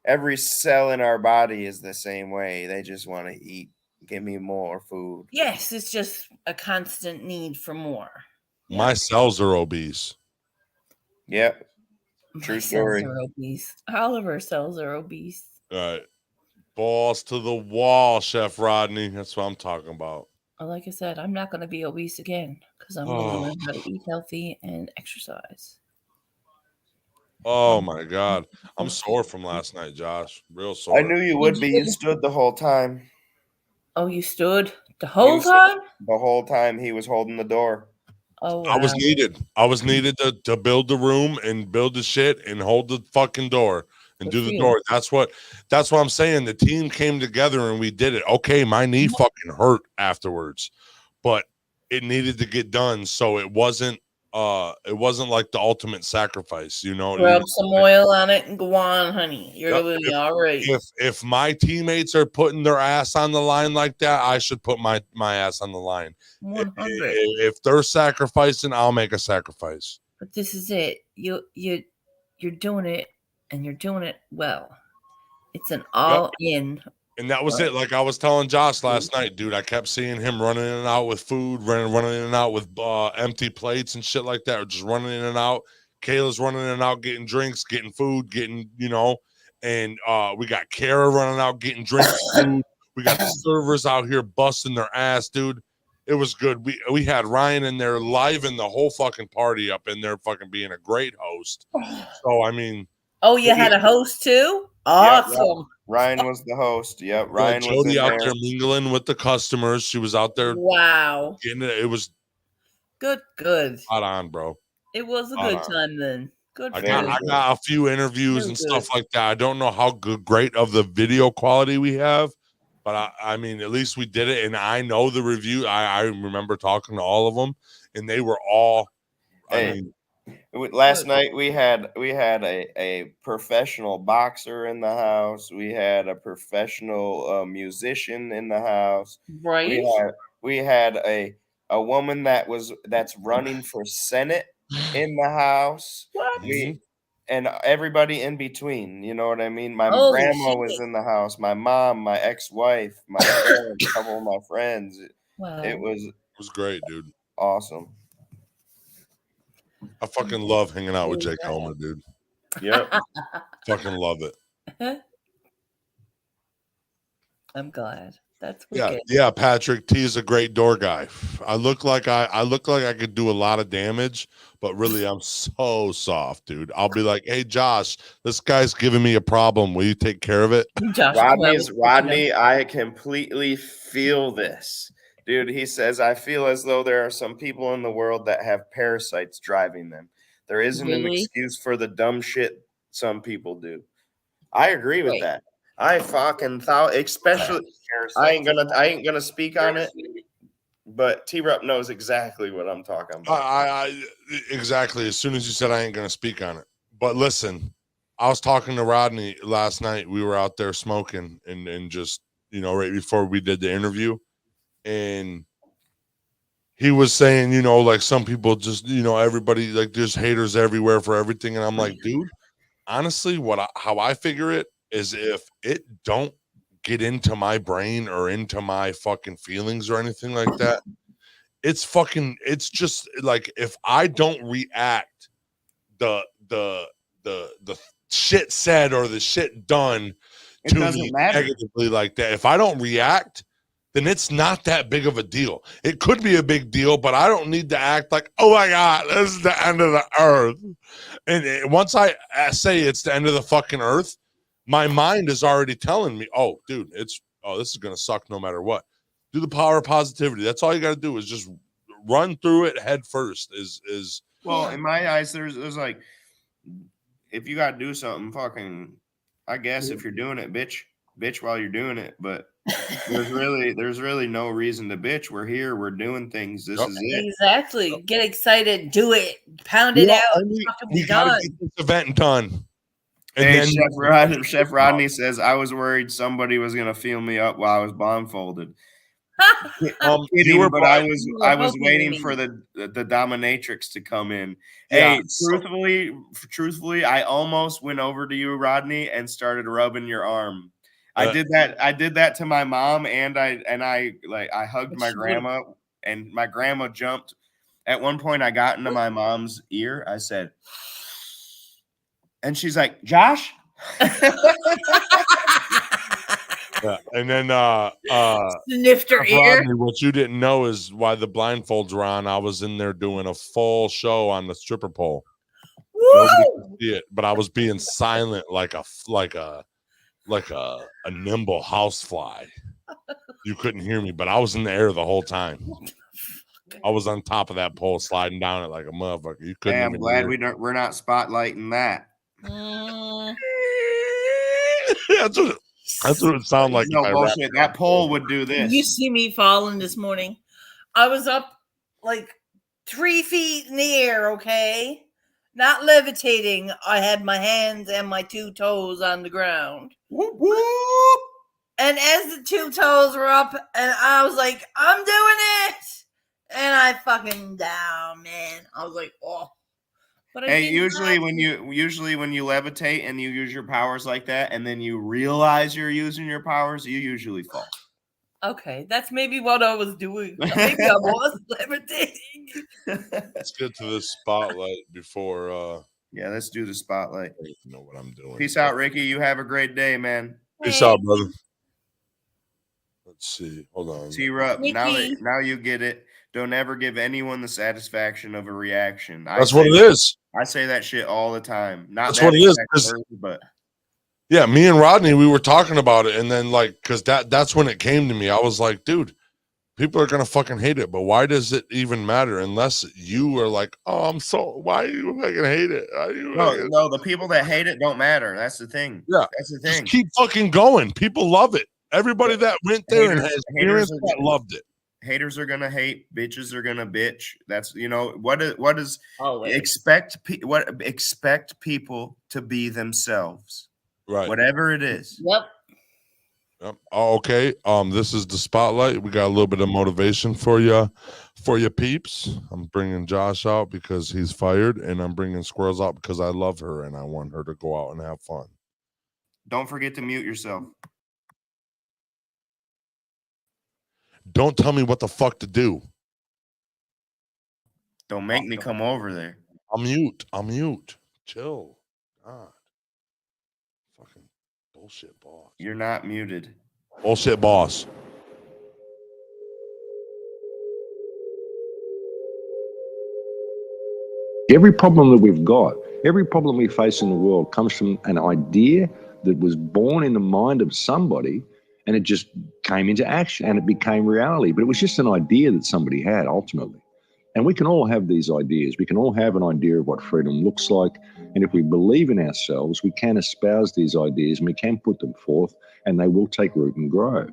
every cell in our body is the same way. They just want to eat. Give me more food. Yes, it's just a constant need for more. My cells are obese. Yep. True story. Cells are obese. All of our cells are obese. All right. Balls to the wall, Chef Rodney. That's what I'm talking about. Well, like I said, I'm not going to be obese again because I'm going to learn how to eat healthy and exercise. Oh my God. I'm sore from last night, Josh. Real sore. I knew you would be. You stood the whole time. Oh, you stood the whole time? The whole time he was holding the door. Oh, wow. I was needed to build the room and build the shit and hold the fucking door and do the door. That's what I'm saying. The team came together and we did it. Okay, my knee fucking hurt afterwards, but it needed to get done. So it wasn't like the ultimate sacrifice, you know. Rub some oil on it and go on, honey. You're gonna be all right. If my teammates are putting their ass on the line like that, I should put my ass on the line. 100. If they're sacrificing, I'll make a sacrifice. But this is it. You're doing it, and you're doing it well. It's an all in. And that was it. Like I was telling Josh last night, dude, I kept seeing him running in and out with food, running in and out with empty plates and shit like that, or just running in and out. Kayla's running in and out, getting drinks, getting food, getting, you know, and we got Kara running out, getting drinks, food. We got the servers out here busting their ass, dude. It was good. We had Ryan in there liven the whole fucking party up in there, fucking being a great host. So, I mean. Oh, you had a host too? Awesome. Yeah, Ryan was the host. Yep. Ryan was Jody out there mingling with the customers. She was out there. Wow. Getting it. It was good. Spot on, bro. It was a good time then. Good. I got a few interviews and stuff like that. I don't know how great of the video quality we have, But I mean, at least we did it, and I know the review. I remember talking to all of them, and they were all. Hey. I mean, last night we had a professional boxer in the house. We had a professional musician in the house. Right. We had a woman that's running for Senate in the house. What? And everybody in between. You know what I mean? My Holy grandma shit. was in the house. My mom, my ex-wife, my friends, a couple of my friends. Wow. It was great, dude. Awesome. I fucking love hanging out with Jake Homer, dude. Yep. Fucking love it. I'm glad. That's wicked. Yeah. Patrick T is a great door guy. I look like I could do a lot of damage, but really I'm so soft, dude. I'll be like, hey Josh, this guy's giving me a problem. Will you take care of it? Josh, Rodney, I completely feel this. Dude, he says, I feel as though there are some people in the world that have parasites driving them. There isn't an excuse for the dumb shit some people do. I agree with that. I fucking thought, especially, I ain't gonna speak on it, but T-Rup knows exactly what I'm talking about. I exactly. As soon as you said I ain't gonna speak on it, but listen, I was talking to Rodney last night. We were out there smoking and just right before we did the interview. And he was saying, like some people just, everybody, like there's haters everywhere for everything. And I'm like, dude, honestly, how I figure it is if it don't get into my brain or into my fucking feelings or anything like that, it's just like, if I don't react the shit said or the shit done to me negatively like that, if I don't react, then it's not that big of a deal. It could be a big deal, but I don't need to act like, oh my God, this is the end of the earth. And once I say it's the end of the fucking earth, my mind is already telling me, oh, dude, this is going to suck no matter what. Do the power of positivity. That's all you got to do is just run through it head first well, in my eyes, there's like, if you got to do something, fucking, I guess if you're doing it, bitch while you're doing it, but there's really no reason to bitch. We're here. We're doing things. This is it. Exactly. Get excited. Do it. Pound it out. We got to get this event done. And hey, then Chef Rodney says, I was worried somebody was going to feel me up while I was blindfolded. You were, but I was waiting for the dominatrix to come in. Yeah, hey, truthfully, I almost went over to you, Rodney, and started rubbing your arm. I did that to my mom, and I hugged my grandma, and my grandma jumped. At one point, I got into my mom's ear. I said, and she's like, Josh. Yeah. And then sniffed her ear. Rodney, what you didn't know is why the blindfolds were on. I was in there doing a full show on the stripper pole. Nobody could see it, but I was being silent like a nimble housefly. You couldn't hear me, but I was in the air the whole time. I was on top of that pole, sliding down it like a motherfucker. You couldn't. Hey, I'm glad we're not spotlighting that. That's what it sounded like. No bullshit. That pole would do this. You see me falling this morning. I was up like 3 feet in the air, okay? Not levitating. I had my hands and my 2 toes on the ground. Whoop, whoop. And as the 2 toes were up, and I was like, I'm doing it. And I fucking down, man. I was like, oh. Hey, usually when you levitate and you use your powers like that, and then you realize you're using your powers, you usually fall. Okay, that's maybe what I was doing. Maybe I was levitating. Let's get to this spotlight before. Yeah, let's do the spotlight. I don't even know what I'm doing. Peace out, Ricky. You have a great day, man. Peace out, brother. Let's see. Hold on. T-Rup, now you get it. Don't ever give anyone the satisfaction of a reaction. That's what it is. I say that shit all the time. That's what it is. But yeah, me and Rodney, we were talking about it, and then because that's when it came to me. I was like, dude, people are gonna fucking hate it, but why does it even matter unless you are like, oh, why do you fucking hate it? No, the people that hate it don't matter. That's the thing. Yeah, that's the thing. Just keep fucking going. People love it. Everybody that went there and has haters experience that loved it. Haters are gonna hate, bitches are gonna bitch. That's what is Always. expect people to be themselves, Right. whatever it is. Yep. Oh, okay. This is the spotlight. We got a little bit of motivation for you peeps. I'm bringing Josh out because he's fired, and I'm bringing Squirrels out because I love her and I want her to go out and have fun. Don't forget to mute yourself. Don't tell me what the fuck to do. Don't make me come over there. I'll mute. Chill. God. Fucking bullshit boss. You're not muted. Bullshit boss. Every problem that we've got, every problem we face in the world comes from an idea that was born in the mind of somebody, and it just came into action and it became reality. But it was just an idea that somebody had ultimately. And we can all have these ideas. We can all have an idea of what freedom looks like. And if we believe in ourselves, we can espouse these ideas and we can put them forth, and they will take root and grow.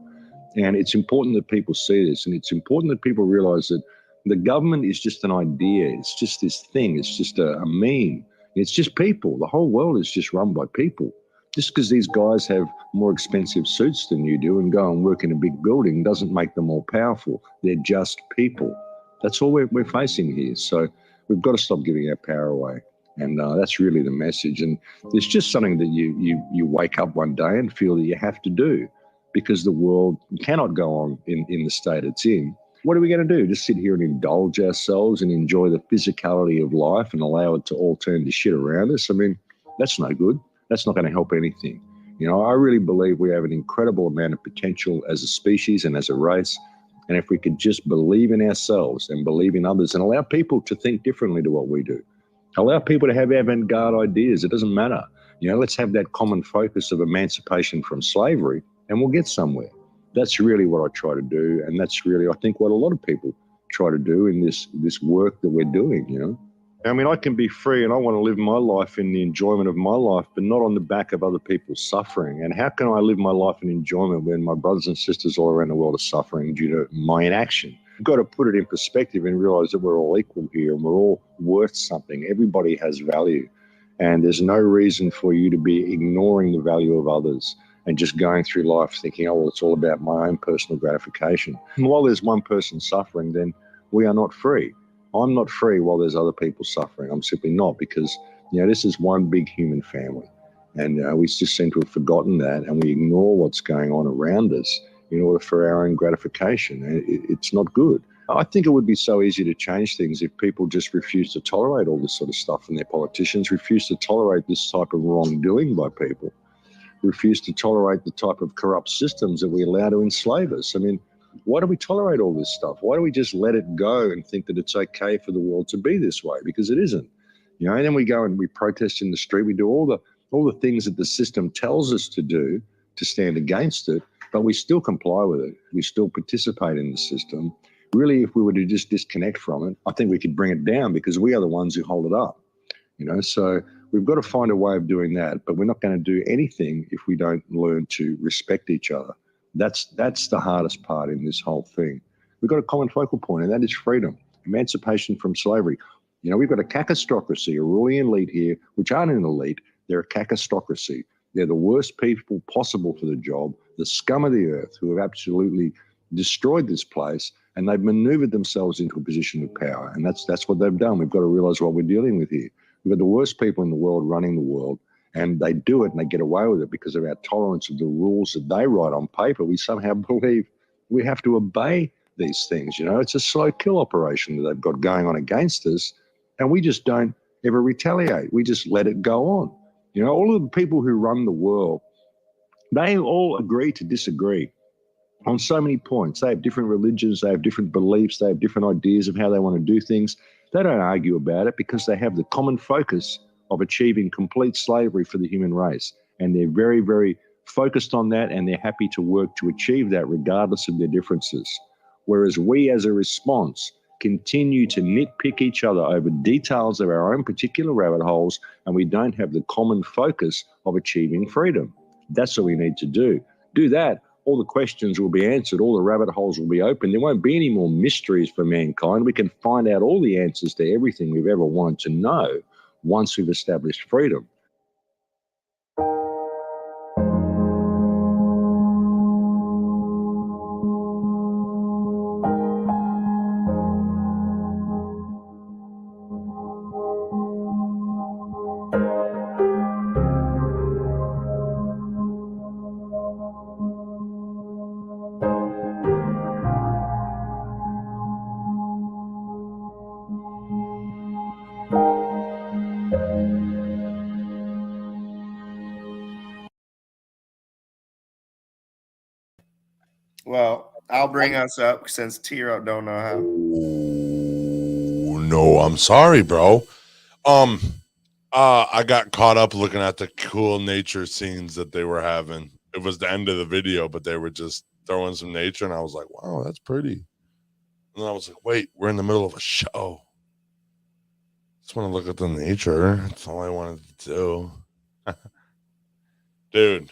And it's important that people see this, and it's important that people realize that the government is just an idea. It's just this thing. It's just a meme. It's just people. The whole world is just run by people. Just because these guys have more expensive suits than you do and go and work in a big building doesn't make them more powerful. They're just people. That's all we're facing here. So we've got to stop giving our power away. And that's really the message. And it's just something that you wake up one day and feel that you have to do, because the world cannot go on in the state it's in. What are we going to do? Just sit here and indulge ourselves and enjoy the physicality of life and allow it to all turn to shit around us? I mean, that's no good. That's not going to help anything. I really believe we have an incredible amount of potential as a species and as a race. And if we could just believe in ourselves and believe in others and allow people to think differently to what we do, allow people to have avant-garde ideas, it doesn't matter. Let's have that common focus of emancipation from slavery and we'll get somewhere. That's really what I try to do. And that's really, I think, what a lot of people try to do in this work that we're doing, I mean, I can be free and I want to live my life in the enjoyment of my life, but not on the back of other people's suffering. And how can I live my life in enjoyment when my brothers and sisters all around the world are suffering due to my inaction? You've got to put it in perspective and realize that we're all equal here and we're all worth something. Everybody has value. And there's no reason for you to be ignoring the value of others and just going through life thinking, oh, well, it's all about my own personal gratification. And while there's one person suffering, then we are not free. I'm not free while there's other people suffering. I'm simply not, because, this is one big human family. And we just seem to have forgotten that, and we ignore what's going on around us in order for our own gratification. It's not good. I think it would be so easy to change things if people just refuse to tolerate all this sort of stuff, and their politicians refuse to tolerate this type of wrongdoing by people, refuse to tolerate the type of corrupt systems that we allow to enslave us. I mean, why do we tolerate all this stuff? Why do we just let it go and think that it's okay for the world to be this way? Because it isn't. And then we go and we protest in the street. We do all the things that the system tells us to do to stand against it, but we still comply with it. We still participate in the system. Really, if we were to just disconnect from it, I think we could bring it down, because we are the ones who hold it up. So we've got to find a way of doing that, but we're not going to do anything if we don't learn to respect each other. That's the hardest part in this whole thing. We've got a common focal point, and that is freedom, emancipation from slavery. We've got a cacistocracy, a ruling elite here, which aren't an elite. They're a cacistocracy. They're the worst people possible for the job, the scum of the earth, who have absolutely destroyed this place, and they've maneuvered themselves into a position of power. And that's what they've done. We've got to realize what we're dealing with here. We've got the worst people in the world running the world. And they do it and they get away with it because of our tolerance of the rules that they write on paper. We somehow believe we have to obey these things. It's a slow kill operation that they've got going on against us. And we just don't ever retaliate. We just let it go on. All of the people who run the world, they all agree to disagree on so many points. They have different religions. They have different beliefs. They have different ideas of how they want to do things. They don't argue about it because they have the common focus of achieving complete slavery for the human race. And they're very, very focused on that, and they're happy to work to achieve that regardless of their differences. Whereas we, as a response, continue to nitpick each other over details of our own particular rabbit holes, and we don't have the common focus of achieving freedom. That's what we need to do. Do that, all the questions will be answered, all the rabbit holes will be open. There won't be any more mysteries for mankind. We can find out all the answers to everything we've ever wanted to know once we've established freedom. Well, I'll bring us up since T-Rock don't know how. Oh, no, I'm sorry, bro. I got caught up looking at the cool nature scenes that they were having. It was the end of the video, but they were just throwing some nature, and I was like, wow, that's pretty. And then I was like, wait, we're in the middle of a show. Just want to look at the nature. That's all I wanted to do. Dude.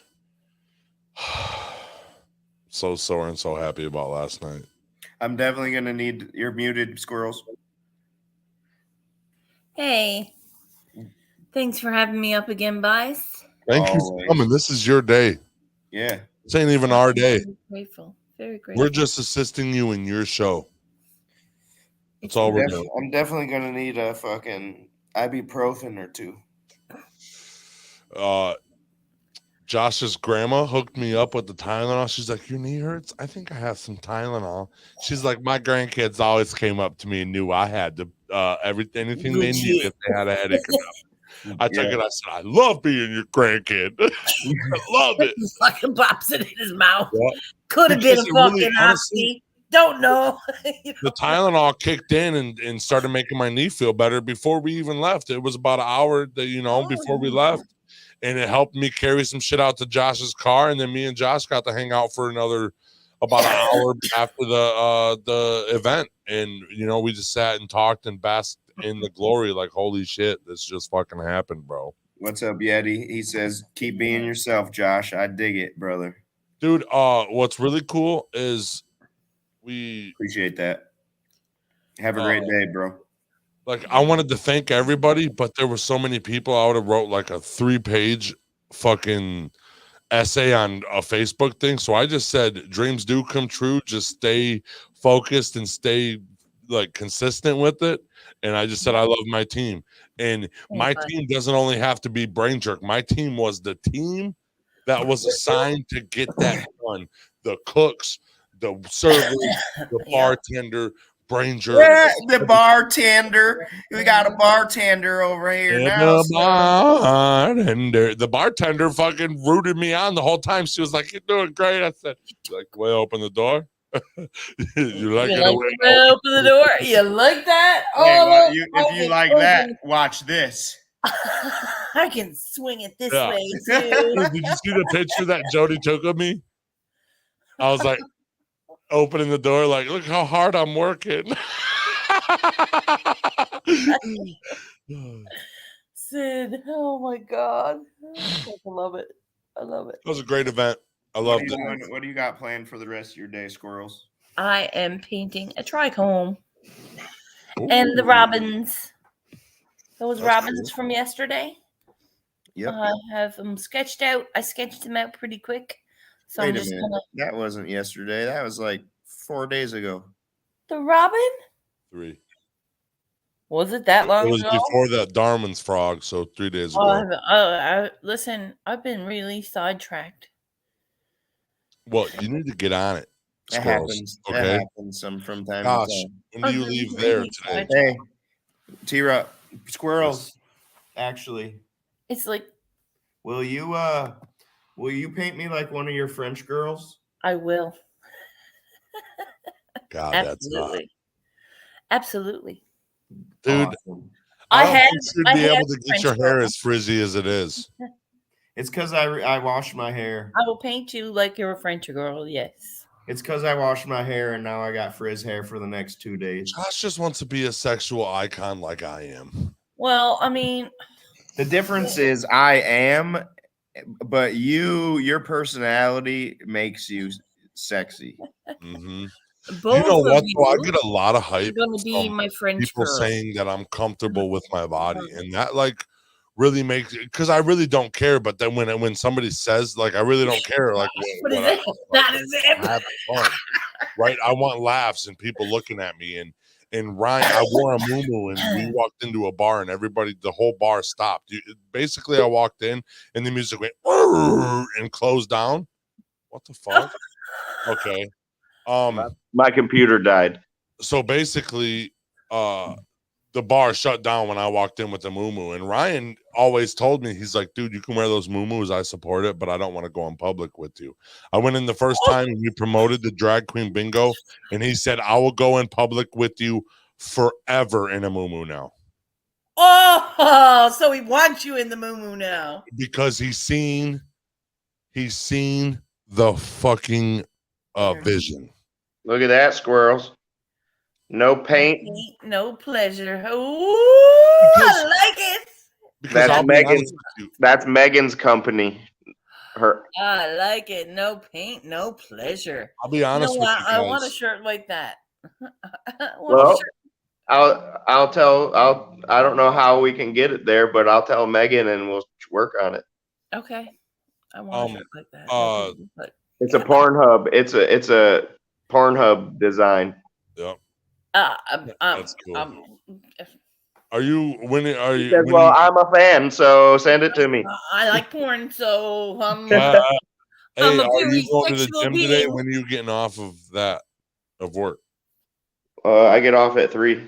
So sore and so happy about last night. I'm definitely going to need you're muted, Squirrels. Hey, thanks for having me up again, Bice. Thank you for coming. This is your day. Yeah. This ain't even our day. Very grateful. Very grateful. We're just assisting you in your show. That's all we're doing. I'm definitely going to need a fucking ibuprofen or two. Josh's grandma hooked me up with the Tylenol. She's like, your knee hurts? I think I have some Tylenol. She's like, my grandkids always came up to me and knew I had to anything they needed if they had a headache or nothing. I took it. I said, I love being your grandkid. I love it. He fucking pops it in his mouth. Yep. Could have been a fucking really, honestly, don't know. The Tylenol kicked in and started making my knee feel better before we even left. It was about an hour that, before we left. And it helped me carry some shit out to Josh's car. And then me and Josh got to hang out for about an hour after the event. And, we just sat and talked and basked in the glory like, holy shit, this just fucking happened, bro. What's up, Yeti? He says, keep being yourself, Josh. I dig it, brother. Dude, what's really cool is we appreciate that. Have a great day, bro. Like, I wanted to thank everybody, but there were so many people. I would have wrote like a 3-page fucking essay on a Facebook thing. So I just said, dreams do come true. Just stay focused and stay like consistent with it. And I just said, I love my team. And my team doesn't only have to be Brain Jerk. My team was the team that was assigned to get that done. The cooks, the servers, the bartender, Brain Jerk. The bartender. We got a bartender over here now. The bartender fucking rooted me on the whole time. She was like, you're doing great. I said, like, will I open the door? You like it? Open the door. You like that? If you like that, watch this. I can swing it this way too. Did you see the picture that Jody took of me? I was like, opening the door, like, look how hard I'm working. Sid, oh my God. I love it. I love it. It was a great event. I loved it. What do you got planned for the rest of your day, Squirrels? I am painting a trichome. And the robins. Those robins from yesterday. Yep. I have them sketched out. I sketched them out pretty quick. So Wait a minute. That wasn't yesterday. That was like 4 days ago. The robin? 3. Was it that long ago? It was before that Darwin's frog, so 3 days ago. Listen, I've been really sidetracked. Well, you need to get on it. It happens. Okay? It happens from time to time. When do you leave there today? Hey, T-Rock, Squirrels, actually. It's like, will you paint me like one of your French girls? I will. God, absolutely. Absolutely. Dude, awesome. I should be able to get your hair as frizzy as it is. It's because I wash my hair. I will paint you like you're a French girl, yes. It's because I washed my hair and now I got frizz hair for the next 2 days. Josh just wants to be a sexual icon like I am. Well, I mean, the difference is I am but your personality makes you sexy. Mm-hmm. Both You know of what? Though? I you get a lot of are hype going to be from my French people girl. saying that I'm comfortable with my body, and that like really makes it, because I really don't care. But then when somebody says like I really don't care, like What is what it? That is I it. have fun, right? I want laughs and people looking at me. And Ryan, I wore a muumuu and we walked into a bar and everybody, the whole bar stopped. Basically, I walked in and the music went and closed down. What the fuck? Okay. My computer died. So basically, the bar shut down when I walked in with the muumuu. And Ryan always told me, he's like, dude, you can wear those muumuus. I support it, but I don't want to go in public with you. I went in the first time and we promoted the drag queen bingo, and he said, I will go in public with you forever in a muumuu now. Oh, so he wants you in the muumuu now. Because he's seen the fucking vision. Look at that, squirrels. No paint. No pleasure. Ooh, I like it. Because That's Megan's. That's Megan's company. Her. I like it. No paint, no pleasure. I'll be honest with you guys. I want a shirt like that. Well, I don't know how we can get it there, but I'll tell Megan and we'll work on it. Okay. I want a shirt like that. It's a Pornhub. It's a Pornhub design. Yep. That's cool. Are you winning? Are you? Said, well, I'm a fan, so send it to me. I like porn, so hey, are you going to the gym today? When are you getting off of that of work? I get off at 3.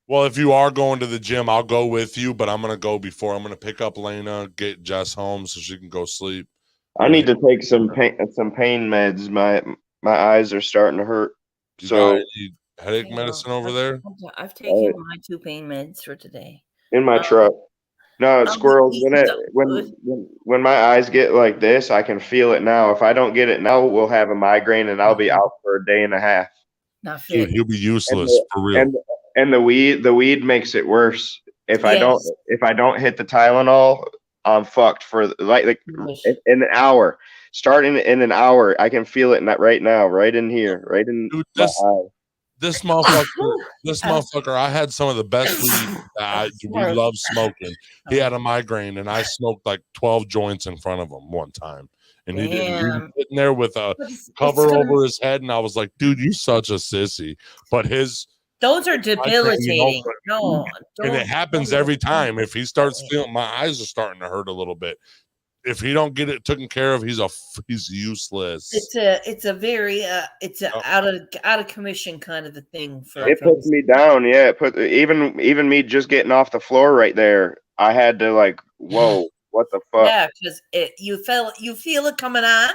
Well, if you are going to the gym, I'll go with you, but I'm gonna go before. I'm gonna pick up Lena, get Jess home so she can go sleep. I need to take some pain meds. My eyes are starting to hurt. So headache medicine over there? I've taken my 2 pain meds for today. In my truck. No, squirrels. When my eyes get like this, I can feel it now. If I don't get it now, we'll have a migraine and I'll be out for a day and a half. Not fit. Dude, he'll be useless for real. And the weed makes it worse. If I don't hit the Tylenol, I'm fucked for like in an hour. Starting in an hour, I can feel it right now, right in here, right in my eye. This motherfucker, I had some of the best weed that we love smoking. He had a migraine, and I smoked like 12 joints in front of him one time. And he was sitting there with a cover over his head, and I was like, dude, you such a sissy. But those are debilitating. No, and it happens every time. If he starts feeling, my eyes are starting to hurt a little bit. If he don't get it taken care of, he's useless. It's a very out of commission kind of a thing. It puts me down. Yeah, even me just getting off the floor right there. I had to like, whoa, what the fuck? Yeah, because you feel it coming on,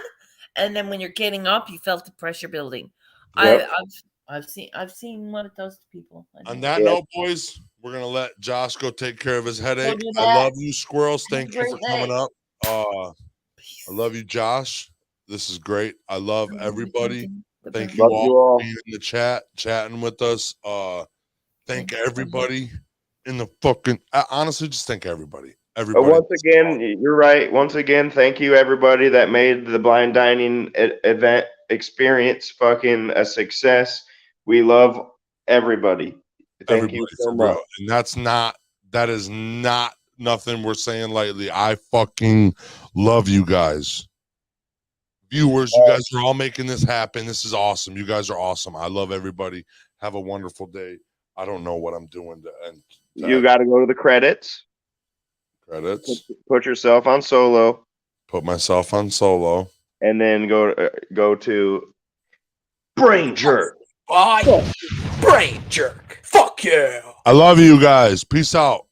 and then when you're getting up, you felt the pressure building. Yep. I've seen what it does to people. On that note, boys, we're gonna let Josh go take care of his headache. I love you, squirrels. Thank you for coming up. I love you, Josh. This is great. I love everybody. Thank you all for being in the chat, chatting with us. Thank everybody in the fucking. Honestly, just thank everybody. Everybody. Once again, you're right. Once again, thank you everybody that made the blind dining event experience fucking a success. We love everybody. Thank you so much. And that is not nothing we're saying lightly. I fucking love you guys. Viewers, you guys are all making this happen. This is awesome. You guys are awesome. I love everybody. Have a wonderful day. I don't know what I'm doing to end. You got to go to the credits. Put yourself on solo. Put myself on solo. And then go to Brain Jerk. Bye. Brain Jerk. Fuck yeah. I love you guys. Peace out.